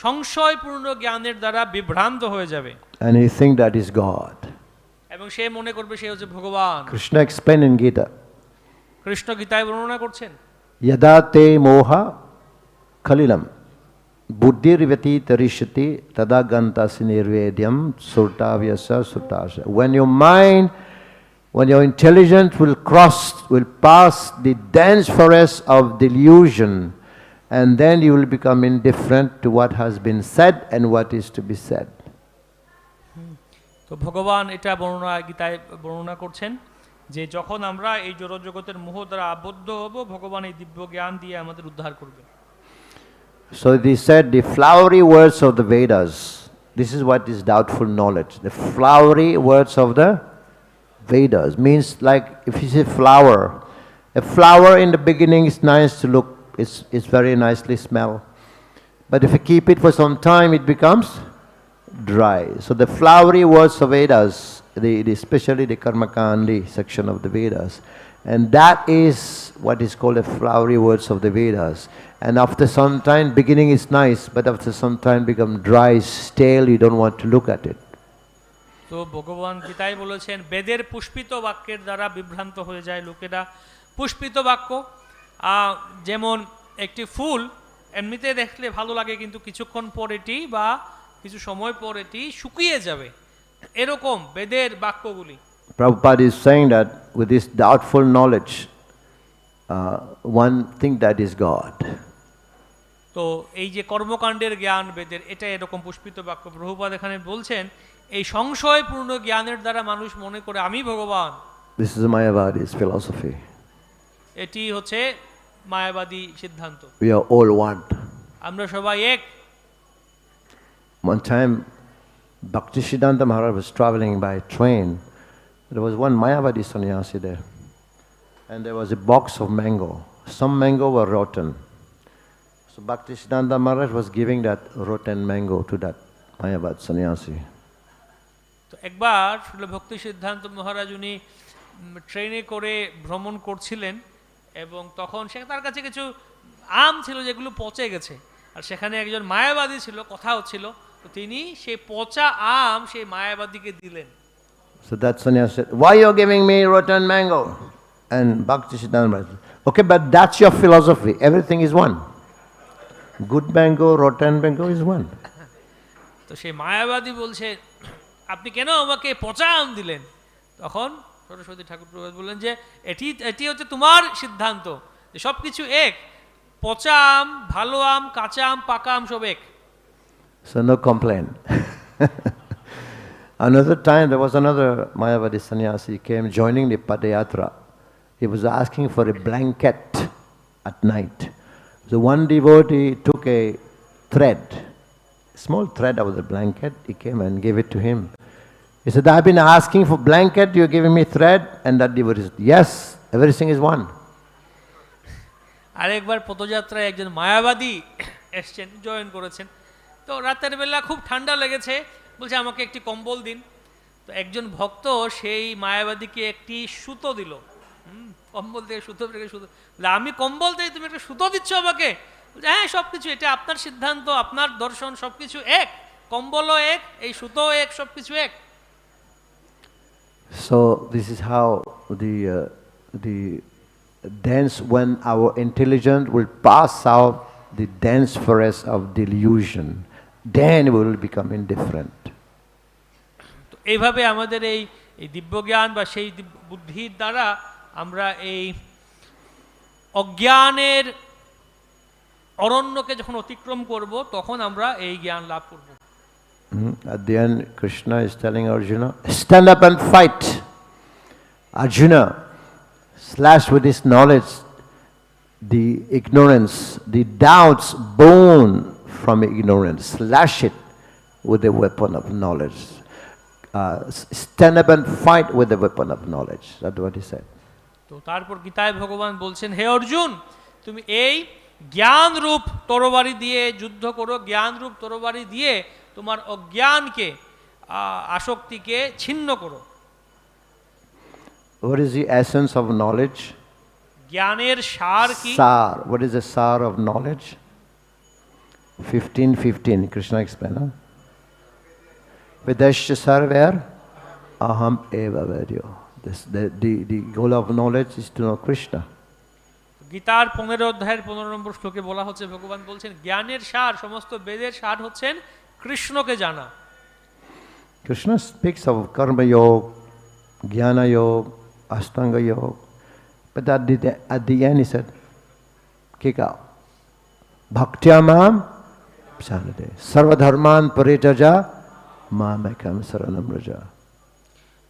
সংশয়পূর্ণ জ্ঞানের দ্বারা বিভ্রান্ত হয়ে যাবে। And he think that is God. এবং সে মনে করবে সে হচ্ছে ভগবান। Krishna explained in Gita. Krishna গীতায় বর্ণনা করছেন, Yada te moha khalilam buddhirvati tarishati tada gantasi nirvedyam surtavyasa surtasha. When your intelligence will pass the dense forest of delusion, and then you will become indifferent to what has been said and what is to be said. তো ভগবান এটা গীতায় বর্ণনা করছেন যে যখন আমরা এই জড়জগতের মোহ দ্বারা আবদ্ধ হব, ভগবান এই দিব্য জ্ঞান দিয়ে আমাদের উদ্ধার করবে। So they said the flowery words of the Vedas. This is what is doubtful knowledge. The flowery words of the Vedas means, like if you say flower, a flower in the beginning is nice to look, it's very nicely smell. But if you keep it for some time, it becomes dry. So the flowery words of Vedas, especially the Karmakandi section of the Vedas, And that is what is called the flowery words of the Vedas. And after some time, beginning is nice, but after some time become dry, stale, you don't want to look at it. তো ভগবান গীতায় বলেছেন বেদের পুষ্পিত বাক্যের দ্বারা বিভ্রান্ত হয়ে যায় লোকেরা। পুষ্পিত বাক্য যেমন একটি ফুল এমনিতে দেখলে ভালো লাগে, কিন্তু কিছুক্ষণ পর এটি বা কিছু সময় পর এটি শুকিয়ে যাবে, এরকম বেদের বাক্যগুলি। Prabhupada is saying that with this doubtful knowledge, one think that is God. তো এই যে কর্মকাণ্ডের জ্ঞান বেদের, এটা এরকম পুষ্পিত বাক্য। প্রভুপাদ এখানে বলছেন এই সংশয়পূর্ণ জ্ঞানের দ্বারা মানুষ মনে করে আমি ভগবান। This is Mayavadi's philosophy. এটি হচ্ছে মায়াবাদী সিদ্ধান্ত। We are all one. আমরা সবাই এক। One time, Bhaktisiddhanta Maharaj was traveling by train. There was one Mayavadi sannyasi there, and there was a box of mango. Some mango were rotten. So Bhaktisiddhanta Maharaj was giving that rotten mango to that Mayavadi sannyasi. তো একবার ভক্তি সিদ্ধান্ত মহারাজ উনি ট্রেনে করে ভ্রমণ করছিলেন এবং তখন তার কাছে কিছু আম ছিল যেগুলো পচে গেছে, আর সেখানে একজন মায়াবাদী ছিল, কথা হচ্ছিল, তো তিনি সেই পচা আম সেই মায়াবাদীকে দিলেন। So that sannyasi said, "Why you are giving me rotten mango?" And Bhaktisiddhanta Maharaj said, "Okay, but that's your philosophy. Everything is one. Good mango, rotten mango is one." তো সেই মায়াবাদী বলছে আপনি কেন আমাকে পচা আম দিলেন? তখন সরস্বতী ঠাকুর প্রভু বললেন যে এটি হচ্ছে তোমার সিদ্ধান্ত যে সব কিছু এক, পচা আম, ভালো আম, কাঁচা আম, পাকা আম সব এক। So no complaint. Another time there was another Mayavadi sannyasi came joining the Padayatra. He was asking for a blanket at night. So one devotee took a thread, small thread out of the blanket. He came and gave it to him. He said, "I've been asking for blanket, you're giving me thread." And that devotee said, "Yes, everything is one." আরেকবার পদযাত্রায় একজন মায়াবাদী এসছেন, join করেছেন। তো রাতের বেলা খুব ঠান্ডা লেগেছে, বলছে আমাকে একটি কম্বল দিন। তো একজন ভক্ত সেই মায়াবাদীকে একটি সুতো দিল। কম্বল থেকে সুতো, আমি কম্বল থেকে তুমি একটা সুতো দিচ্ছ আমাকে? হ্যাঁ, সব কিছু এটা আপনার সিদ্ধান্ত, আপনার দর্শন, সব কিছু এক, কম্বলও এক, এই সুতো এক, সব কিছু এক। So this is how the dense, when our intelligence will pass out the dense forest of delusion, then we will become indifferent. তো এইভাবে আমাদের এই দিব্য জ্ঞান বা সেই বুদ্ধির দ্বারা আমরা এই অজ্ঞানের অরণ্যকে যখন অতিক্রম করব তখন আমরা এই জ্ঞান লাভ করব। At the end, Krishna is telling Arjuna, stand up and fight. Arjuna, slash with his knowledge the ignorance, the doubts born from ignorance. Slash it with the weapon of knowledge. Stand up and fight with the weapon of knowledge. That's what he said. তো তারপর গীতায় ভগবান বলছেন, হে অর্জুন, তুমি এই জ্ঞান রূপ তরবারি দিয়ে যুদ্ধ করো, জ্ঞান রূপ তরবারি দিয়ে তোমার অজ্ঞানকে, আসক্তিকে ছিন্ন করো। What is the essence of knowledge? জ্ঞানের সার কি? Sar. What is the sar of knowledge? 15:15. Krishna explained. Vedasya sarver aham eva vedyo. The goal of knowledge is to know Krishna. গীতার 15 অধ্যায়ের 15 নম্বর শ্লোকে বলা হচ্ছে, ভগবান বলছেন জ্ঞানের সার, সমস্ত বেদের সার হচ্ছেন কৃষ্ণকে জানা। Krishna speaks of karma yoga, jnana yoga, ashtanga yoga, but at the end he said, Kika, bhaktya mam sanade, sarva dharman paritaja mam ekam saranam raja.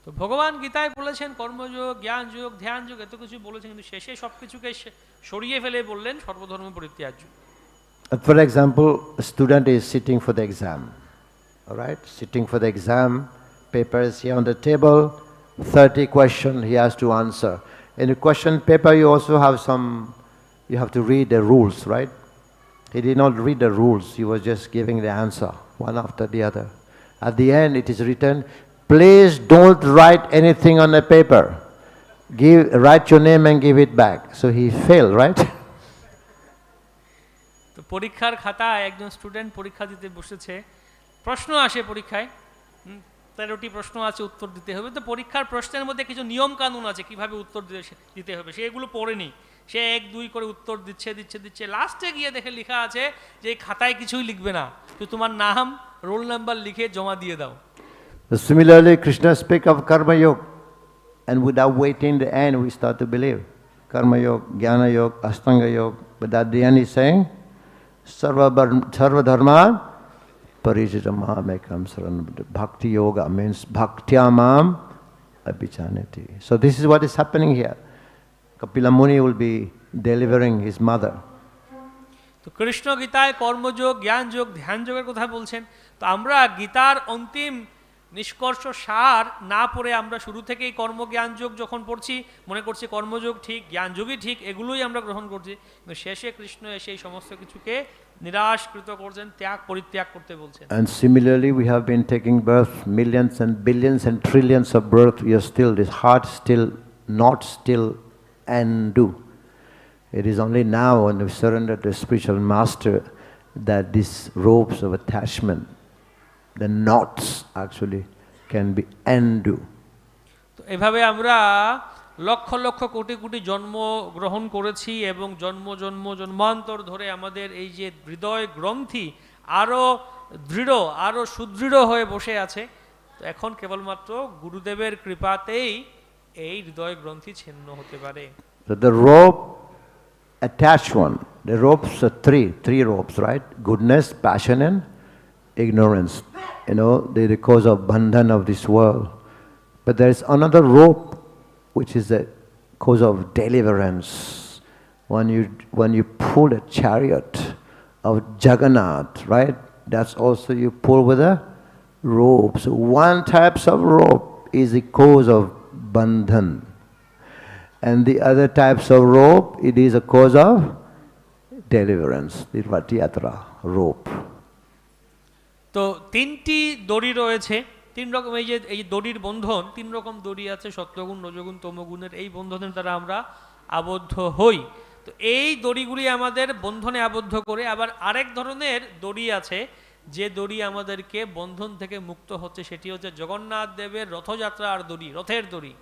তো ভগবান গীতায় বলেছেন কর্মযোগ, জ্ঞান যোগ, ধ্যান যোগ, এত কিছু বলেছেন, কিন্তু শেষে সবকিছুকে সরিয়ে ফেলে বললেন সর্বধর্ম পরিত্যাজ্য। For example, a student is sitting for the exam, all right? Sitting for the exam, paper is here on the table, 30 questions he has to answer. In the question paper you also have you have to read the rules, right? He did not read the rules, he was just giving the answer, one after the other. At the end it is written, please don't write anything on the paper. write your name and give it back. So he failed, right? তো পরীক্ষার খাতায় একজন student পরীক্ষা দিতে বসেছে, প্রশ্ন আসে পরীক্ষায়, 13টি প্রশ্ন আছে, উত্তর দিতে হবে। তো পরীক্ষার প্রশ্নের মধ্যে কিছু নিয়ম কানুন আছে কিভাবে উত্তর দিতে হবে, সে এগুলো পড়েনি। সে 1 2 করে উত্তর দিচ্ছে, লাস্টে গিয়ে দেখে লেখা আছে যে এই খাতায় কিছুই লিখবে না, তো তোমার নাম রোল নাম্বার লিখে জমা দিয়ে দাও। Similarly, Krishna speak of karma yoga, and without waiting the end, we start to believe karma yoga, jnana yoga, astanga yoga. But at the end, he's saying, sarva dharma parijita mahamekam saranam. Bhakti yoga means bhaktya mam abhichanati. So this is what is happening here. Kapila Muni will be delivering his mother. তো কৃষ্ণ গীতায় কর্মযোগ, জ্ঞানযোগ, ধ্যানযোগের কথা বলছেন। তো আমরা গীতার অন্তিম নিষ্কর্ষ সার না পড়ে আমরা শুরু থেকেই কর্মজ্ঞানযোগ যখন পড়ছি, মনে করছি কর্মযোগ ঠিক, জ্ঞানযোগই ঠিক, এগুলোই আমরা গ্রহণ করছি। কিন্তু শেষে কৃষ্ণ এসে এই সমস্ত কিছুকে নিরাশকৃত করছেন, পরিত্যাগ করতে বলছেন। And similarly, we have been taking birth, millions and billions and trillions of birth. We are still, this heart still not still and do. It is only now when we surrender to the spiritual master that these ropes of attachment, the knots actually can be undo. তো এভাবে আমরা লক্ষ লক্ষ কোটি কোটি জন্ম গ্রহণ করেছি এবং জন্মান্তর ধরে আমাদের এই যে হৃদয় গ্রন্থি আরও দৃঢ়, আরও সুদৃঢ় হয়ে বসে আছে। তো এখন কেবলমাত্র গুরুদেবের কৃপাতেই এই হৃদয় গ্রন্থি ছিন্ন হতে পারে। So the rope attached one, the ropes are three ropes, right? Goodness, passion and ignorance. You know, they're the cause of bandhan of this world. But there is another rope which is the cause of deliverance. When you pull a chariot of Jagannath, right? That's also you pull with a rope. So one types of rope is the cause of bandhan. And the other types of rope, it is a cause of deliverance, the Ratiyatra rope. তো 3টি দড়ি রয়েছে, 3 রকম, এই দড়ির বন্ধন 3 রকম দড়ি আছে, সত্যগুণ, রজগুণ, তমগুণের। এই বন্ধনের দ্বারা আমরা আবদ্ধ হই। তো এই দড়িগুলি আমাদের বন্ধনে আবদ্ধ করে। আবার আরেক ধরনের দড়ি আছে যে দড়ি আমাদেরকে বন্ধন থেকে মুক্ত হচ্ছে, সেটি হচ্ছে জগন্নাথ দেবের রথযাত্রার দড়ি, রথের দড়ি।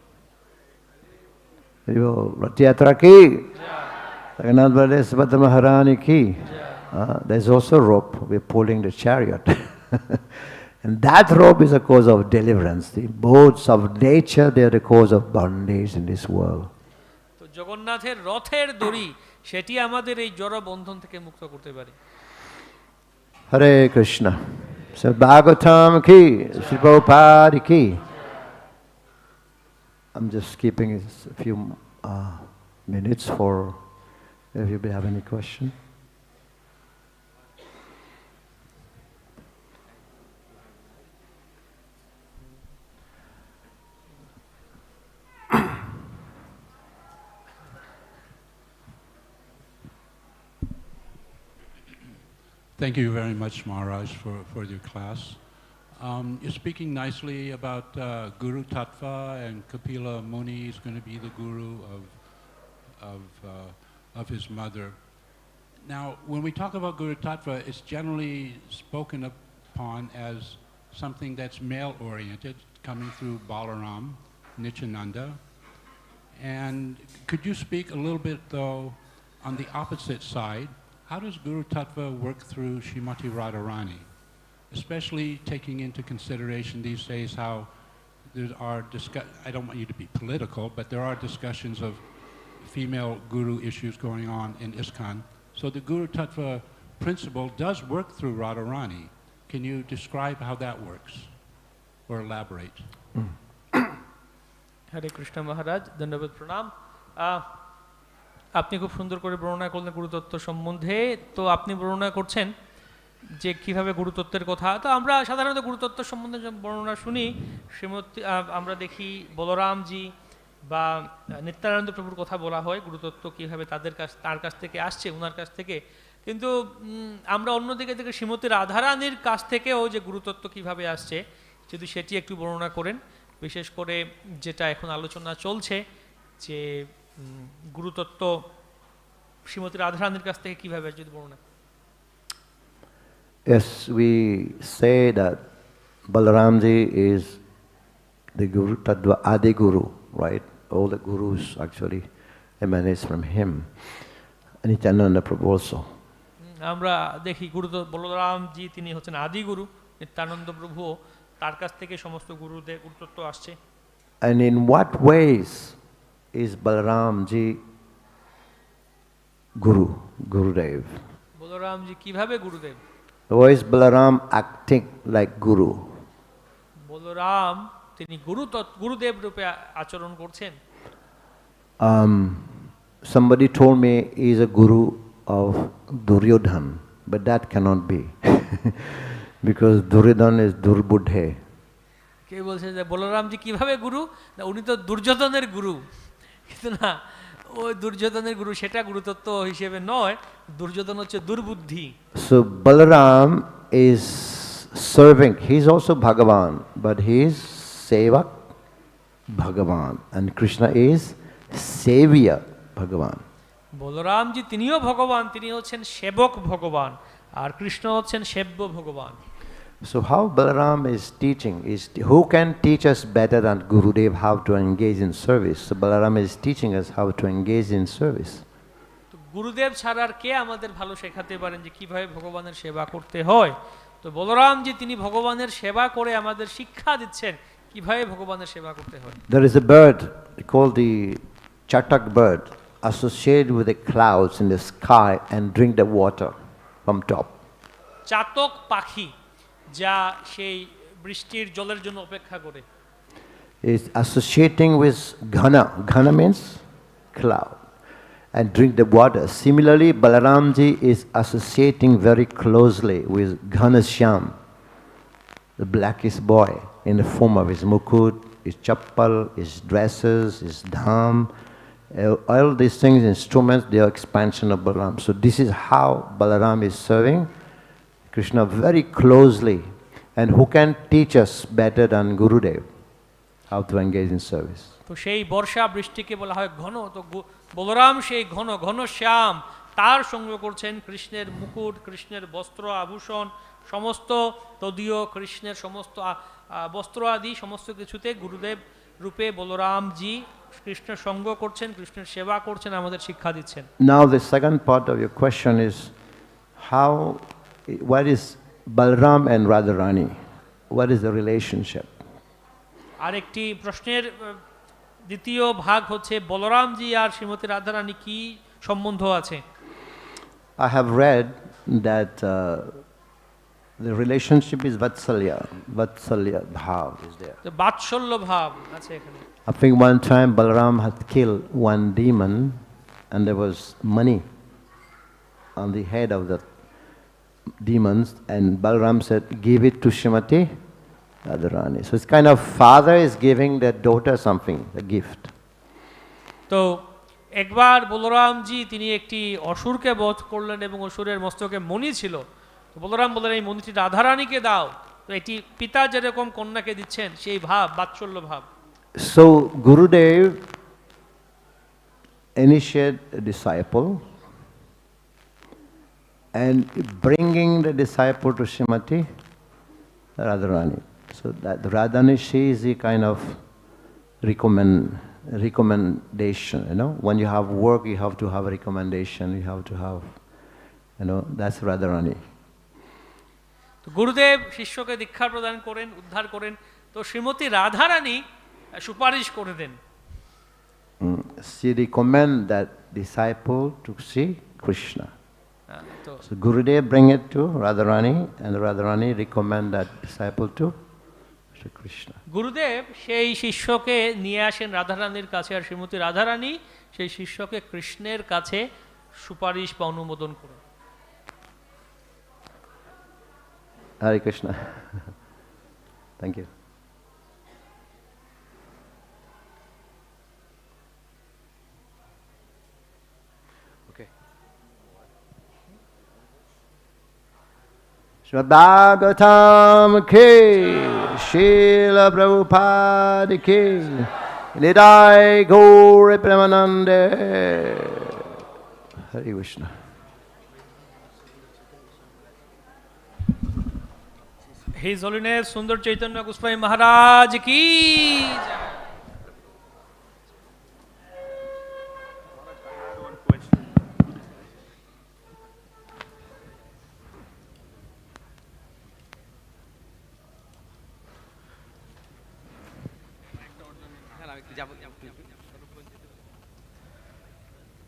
Ratiyatra ki, Jagannath Baladev Subhadra Maharani ki. There's also rope, we're pulling the chariot. And that rope is a cause of deliverance. The boats of nature, they are the cause of bondage in this world. তো জগন্নাথের রথের দড়ি, সেটি আমাদের এই জড় বন্ধন থেকে মুক্ত করতে পারে। Hare Krishna. So Bhagavatam ki, Sri Prabhupada ki. I'm just keeping a few minutes for if you have any question. Thank you very much, Maharaj, for your class. You're speaking nicely about Guru Tattva, and Kapila Muni is going to be the guru of his mother. Now, when we talk about Guru Tattva, it's generally spoken upon as something that's male-oriented, coming through Balaram, Nityananda. And could you speak a little bit, though, on the opposite side? How does Guru Tattva work through Srimati Radharani? Especially taking into consideration these days how there are I don't want you to be political, but there are discussions of female guru issues going on in ISKCON. So the Guru Tattva principle does work through Radharani. Can you describe how that works or elaborate? হরে কৃষ্ণ মহারাজ, ধন্যবাদ, প্রণাম। আপনি খুব সুন্দর করে বর্ণনা করলেন গুরুতত্ত্ব সম্বন্ধে। তো আপনি বর্ণনা করছেন যে কীভাবে গুরুতত্ত্বের কথা। তো আমরা সাধারণত গুরুতত্ত্ব সম্বন্ধে বর্ণনা শুনি, শ্রীমতী আমরা দেখি বলরামজি বা নিত্যানন্দ প্রভুর কথা বলা হয়, গুরুতত্ত্ব কীভাবে তার কাছ থেকে আসছে, ওনার কাছ থেকে। কিন্তু আমরা অন্যদিকে দেখি শ্রীমতী রাধারানীর কাছ থেকেও যে গুরুতত্ত্ব কীভাবে আসছে, যদি সেটি একটু বর্ণনা করেন, বিশেষ করে যেটা এখন আলোচনা চলছে যে গুরুতত্ত্ব শ্রীমতী রাধারানীর কাছ থেকে কিভাবে যদি বর্ণনা। Yes, we say that Balaramji is the Guru, Tattva Adi Guru, right? All the gurus actually emanates from him. And Nityananda Prabhu also. আমরা দেখি গুরু বলরামজি তিনি হচ্ছেন আদি গুরু, নিত্যানন্দ প্রভু তার কাছ থেকে সমস্ত গুরুদের গুরুতত্ত্ব আসছে। And in what ways is Balaramji Guru, Gurudev? বলরামজি কিভাবে গুরুদেব? Why is Balaram acting like Guru? Balaram তিনি গুরুদেব রূপে আচরণ করছেন। Somebody told me he is a guru of Duryodhan, but that cannot be. Because Duryodhan is Durbuddhe. কে বলছে যে বলরামজি কিভাবে গুরু? না উনি তো দুর্যোধনের গুরু, কিন্তু না ওই দুর্যোধনের গুরু সেটা গুরুতত্ত্ব হিসেবে নয়, দুর্যোধন হচ্ছে দুর্বুদ্ধি। So Balaram is serving, he is also Bhagavan, but he is Sevak Bhagavan, and Krishna is Savior Bhagavan. বলরামজি তিনিও ভগবান, তিনি হচ্ছেন সেবক ভগবান, আর কৃষ্ণ হচ্ছেন সেব্য ভগবান। So how Balaram is teaching is, who can teach us better than Gurudev how to engage in service? So Balaram is teaching us how to engage in service. তো গুরুদেব ছাড়া আর কে আমাদের ভালো শেখাতে পারেন যে কিভাবে ভগবানের সেবা করতে হয়? তো বলরামজি তিনি ভগবানের সেবা করে আমাদের শিক্ষা দিচ্ছেন কিভাবে ভগবানের সেবা করতে হয়। There is a bird called the chatak bird associated with the clouds in the sky and drink the water from top. চাতক পাখি যা সেই বৃষ্টির জলের জন্য অপেক্ষা করে। Is associating with ghana. Ghana means cloud. And drink the water. Similarly, Balaramji is associating very closely with Ghanashyam, the blackest boy, in the form of his mukut, his chappal, his dresses, his dham, all these things, instruments, they are expansion of Balaram. So this is how Balaram is serving Krishna very closely. And who can teach us better than Gurudev how to engage in service? তো সেই বর্ষা বৃষ্টিকে বলা হয় ঘন, তো বলরাম সেই ঘন ঘন শ্যাম তার সঙ্গ করছেন কৃষ্ণের মুকুট, কৃষ্ণের বস্ত্র আভূষণ, সমস্ত তদীয় কৃষ্ণের সমস্ত বস্ত্র আদি সমস্ত কিছুতে গুরুদেব রূপে বলরামজি কৃষ্ণের সঙ্গ করছেন, কৃষ্ণের সেবা করছেন, আমাদের শিক্ষা দিচ্ছেন। Now the second part of your question is what is Balram and Radharani? What is the relationship? আরেকটি প্রশ্নের দ্বিতীয় ভাগ হচ্ছে বলরামজি আর শ্রীমতী রাধারানী কি সম্বন্ধ আছে? I have read that the relationship is Vatsalya bhav is there. তো বাৎসল্য ভাব আছে এখানে। I think one time Balaram had killed one demon and there was money on the head of the demons, and Balaram said, give it to Srimati Radharani. So it's kind of father is giving their daughter something, a gift. তো একবার বলরামজি তিনি একটি অসুরকে বধ করলেন এবং অসুরের মস্তকে মণি ছিল। তো বলরাম বললেন এই মণিটি রাধারানীকে দাও। তো এটি পিতা যেরকম কন্যাকে দিচ্ছেন সেই ভাব, বাৎসল্য ভাব। So Gurudev initiated a disciple and bringing the disciple to Srimati Radharani. So that Radharani, she is the kind of recommendation, you know. When you have work, you have to have a recommendation, you have to have, you know, that's Radharani. তো গুরুদেব শিষ্যকে দীক্ষা প্রদান করেন, উদ্ধার করেন, তো শ্রীমতী রাধারানী সুপারিশ করে দেন। She recommend that disciple to see Krishna. So Gurudev bring it to Radharani, and Radharani recommend that disciple to Krishna. গুরুদেব সেই শিষ্যকে নিয়ে আসেন রাধারানীর কাছে, আর শ্রীমতী রাধারানী সেই শিষ্যকে কৃষ্ণের কাছে সুপারিশ বা অনুমোদন করেন। Hare Krishna. Thank you. Okay. Srimad Bhagavatam ki, Srila Prabhupada ki, Nidai Gauri Premanande. Hare Krishna. His Holiness Sundar Chaitanya Goswami Maharaj ki jai.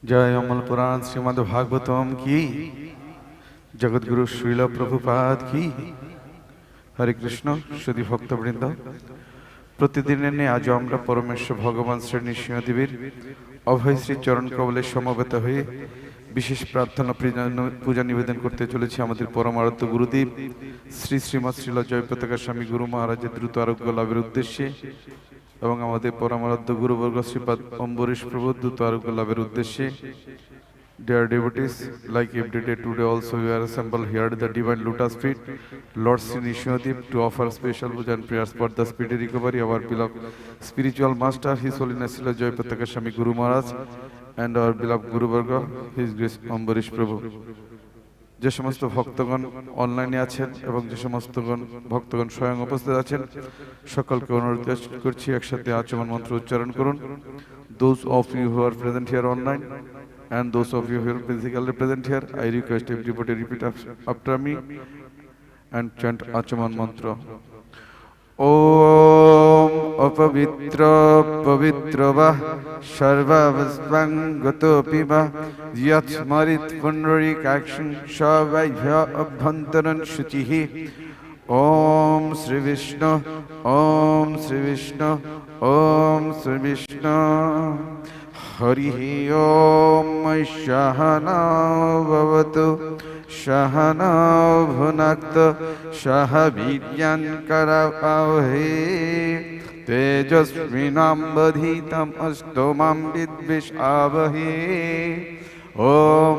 जय अमल पुराण श्रीमद् भागवतम की जगत गुरु श्रील प्रभुपाद की हरे कृष्ण शुद्धि भक्तवृंद प्रतिदिনের ন্যায় আজ আমরা পরমেশ্বর ভগবান শ্রী নৃসিংহদেবের অভয় শ্রী চরণ কমলে সমবেত হয়ে বিশেষ প্রার্থনা পূজা নিবেদন করতে চলেছি আমাদের পরমারাধ্য গুরুদেব শ্রী শ্রীমৎ শ্রীল জয়প্রতাকা স্বামী গুরু মহারাজের দ্রুত আরোগ্য লাভের উদ্দেশ্যে এবং আমাদের পরমারাধ্য গুরুবর্গ শ্রীপাদ অম্বরীশ প্রভু দ্রুত আরোগ্য লাভের উদ্দেশ্যে Dear devotees, like every day today also we are assembled here at the divine lotus feet, Lord Sri Nishinadev, to offer special puja and prayers for the speedy recovery of our beloved spiritual master, His Holiness Srila Jayapataka Swami Guru Maharaj, and our beloved Guru Varga, His Grace Ambarish Prabhu. যে সমস্ত ভক্তগণ অনলাইনে আছেন এবং যে সমস্ত ভক্তগণ স্বয়ং উপস্থিত আছেন সকলকে অনুরোধ করছি একসাথে আচমন মন্ত্র উচ্চারণ করুন। Those of you who are present here online and those of you who are physically present here, I request everybody repeat after me and chant Achaman mantra. Om apavitra pavitra va sarvavasvang gatopi va yat smarit pundarikakshan shavayha abhantaran shuchihi. Om Sri Vishnu, Om Sri Vishnu, Om Sri Vishnu. Harihi Om Shahana Bhavatu Shahana Bhunakta Shahabhidyan Karavavahe Tejasvinam Badhitam Astomam Vidvishavahe Om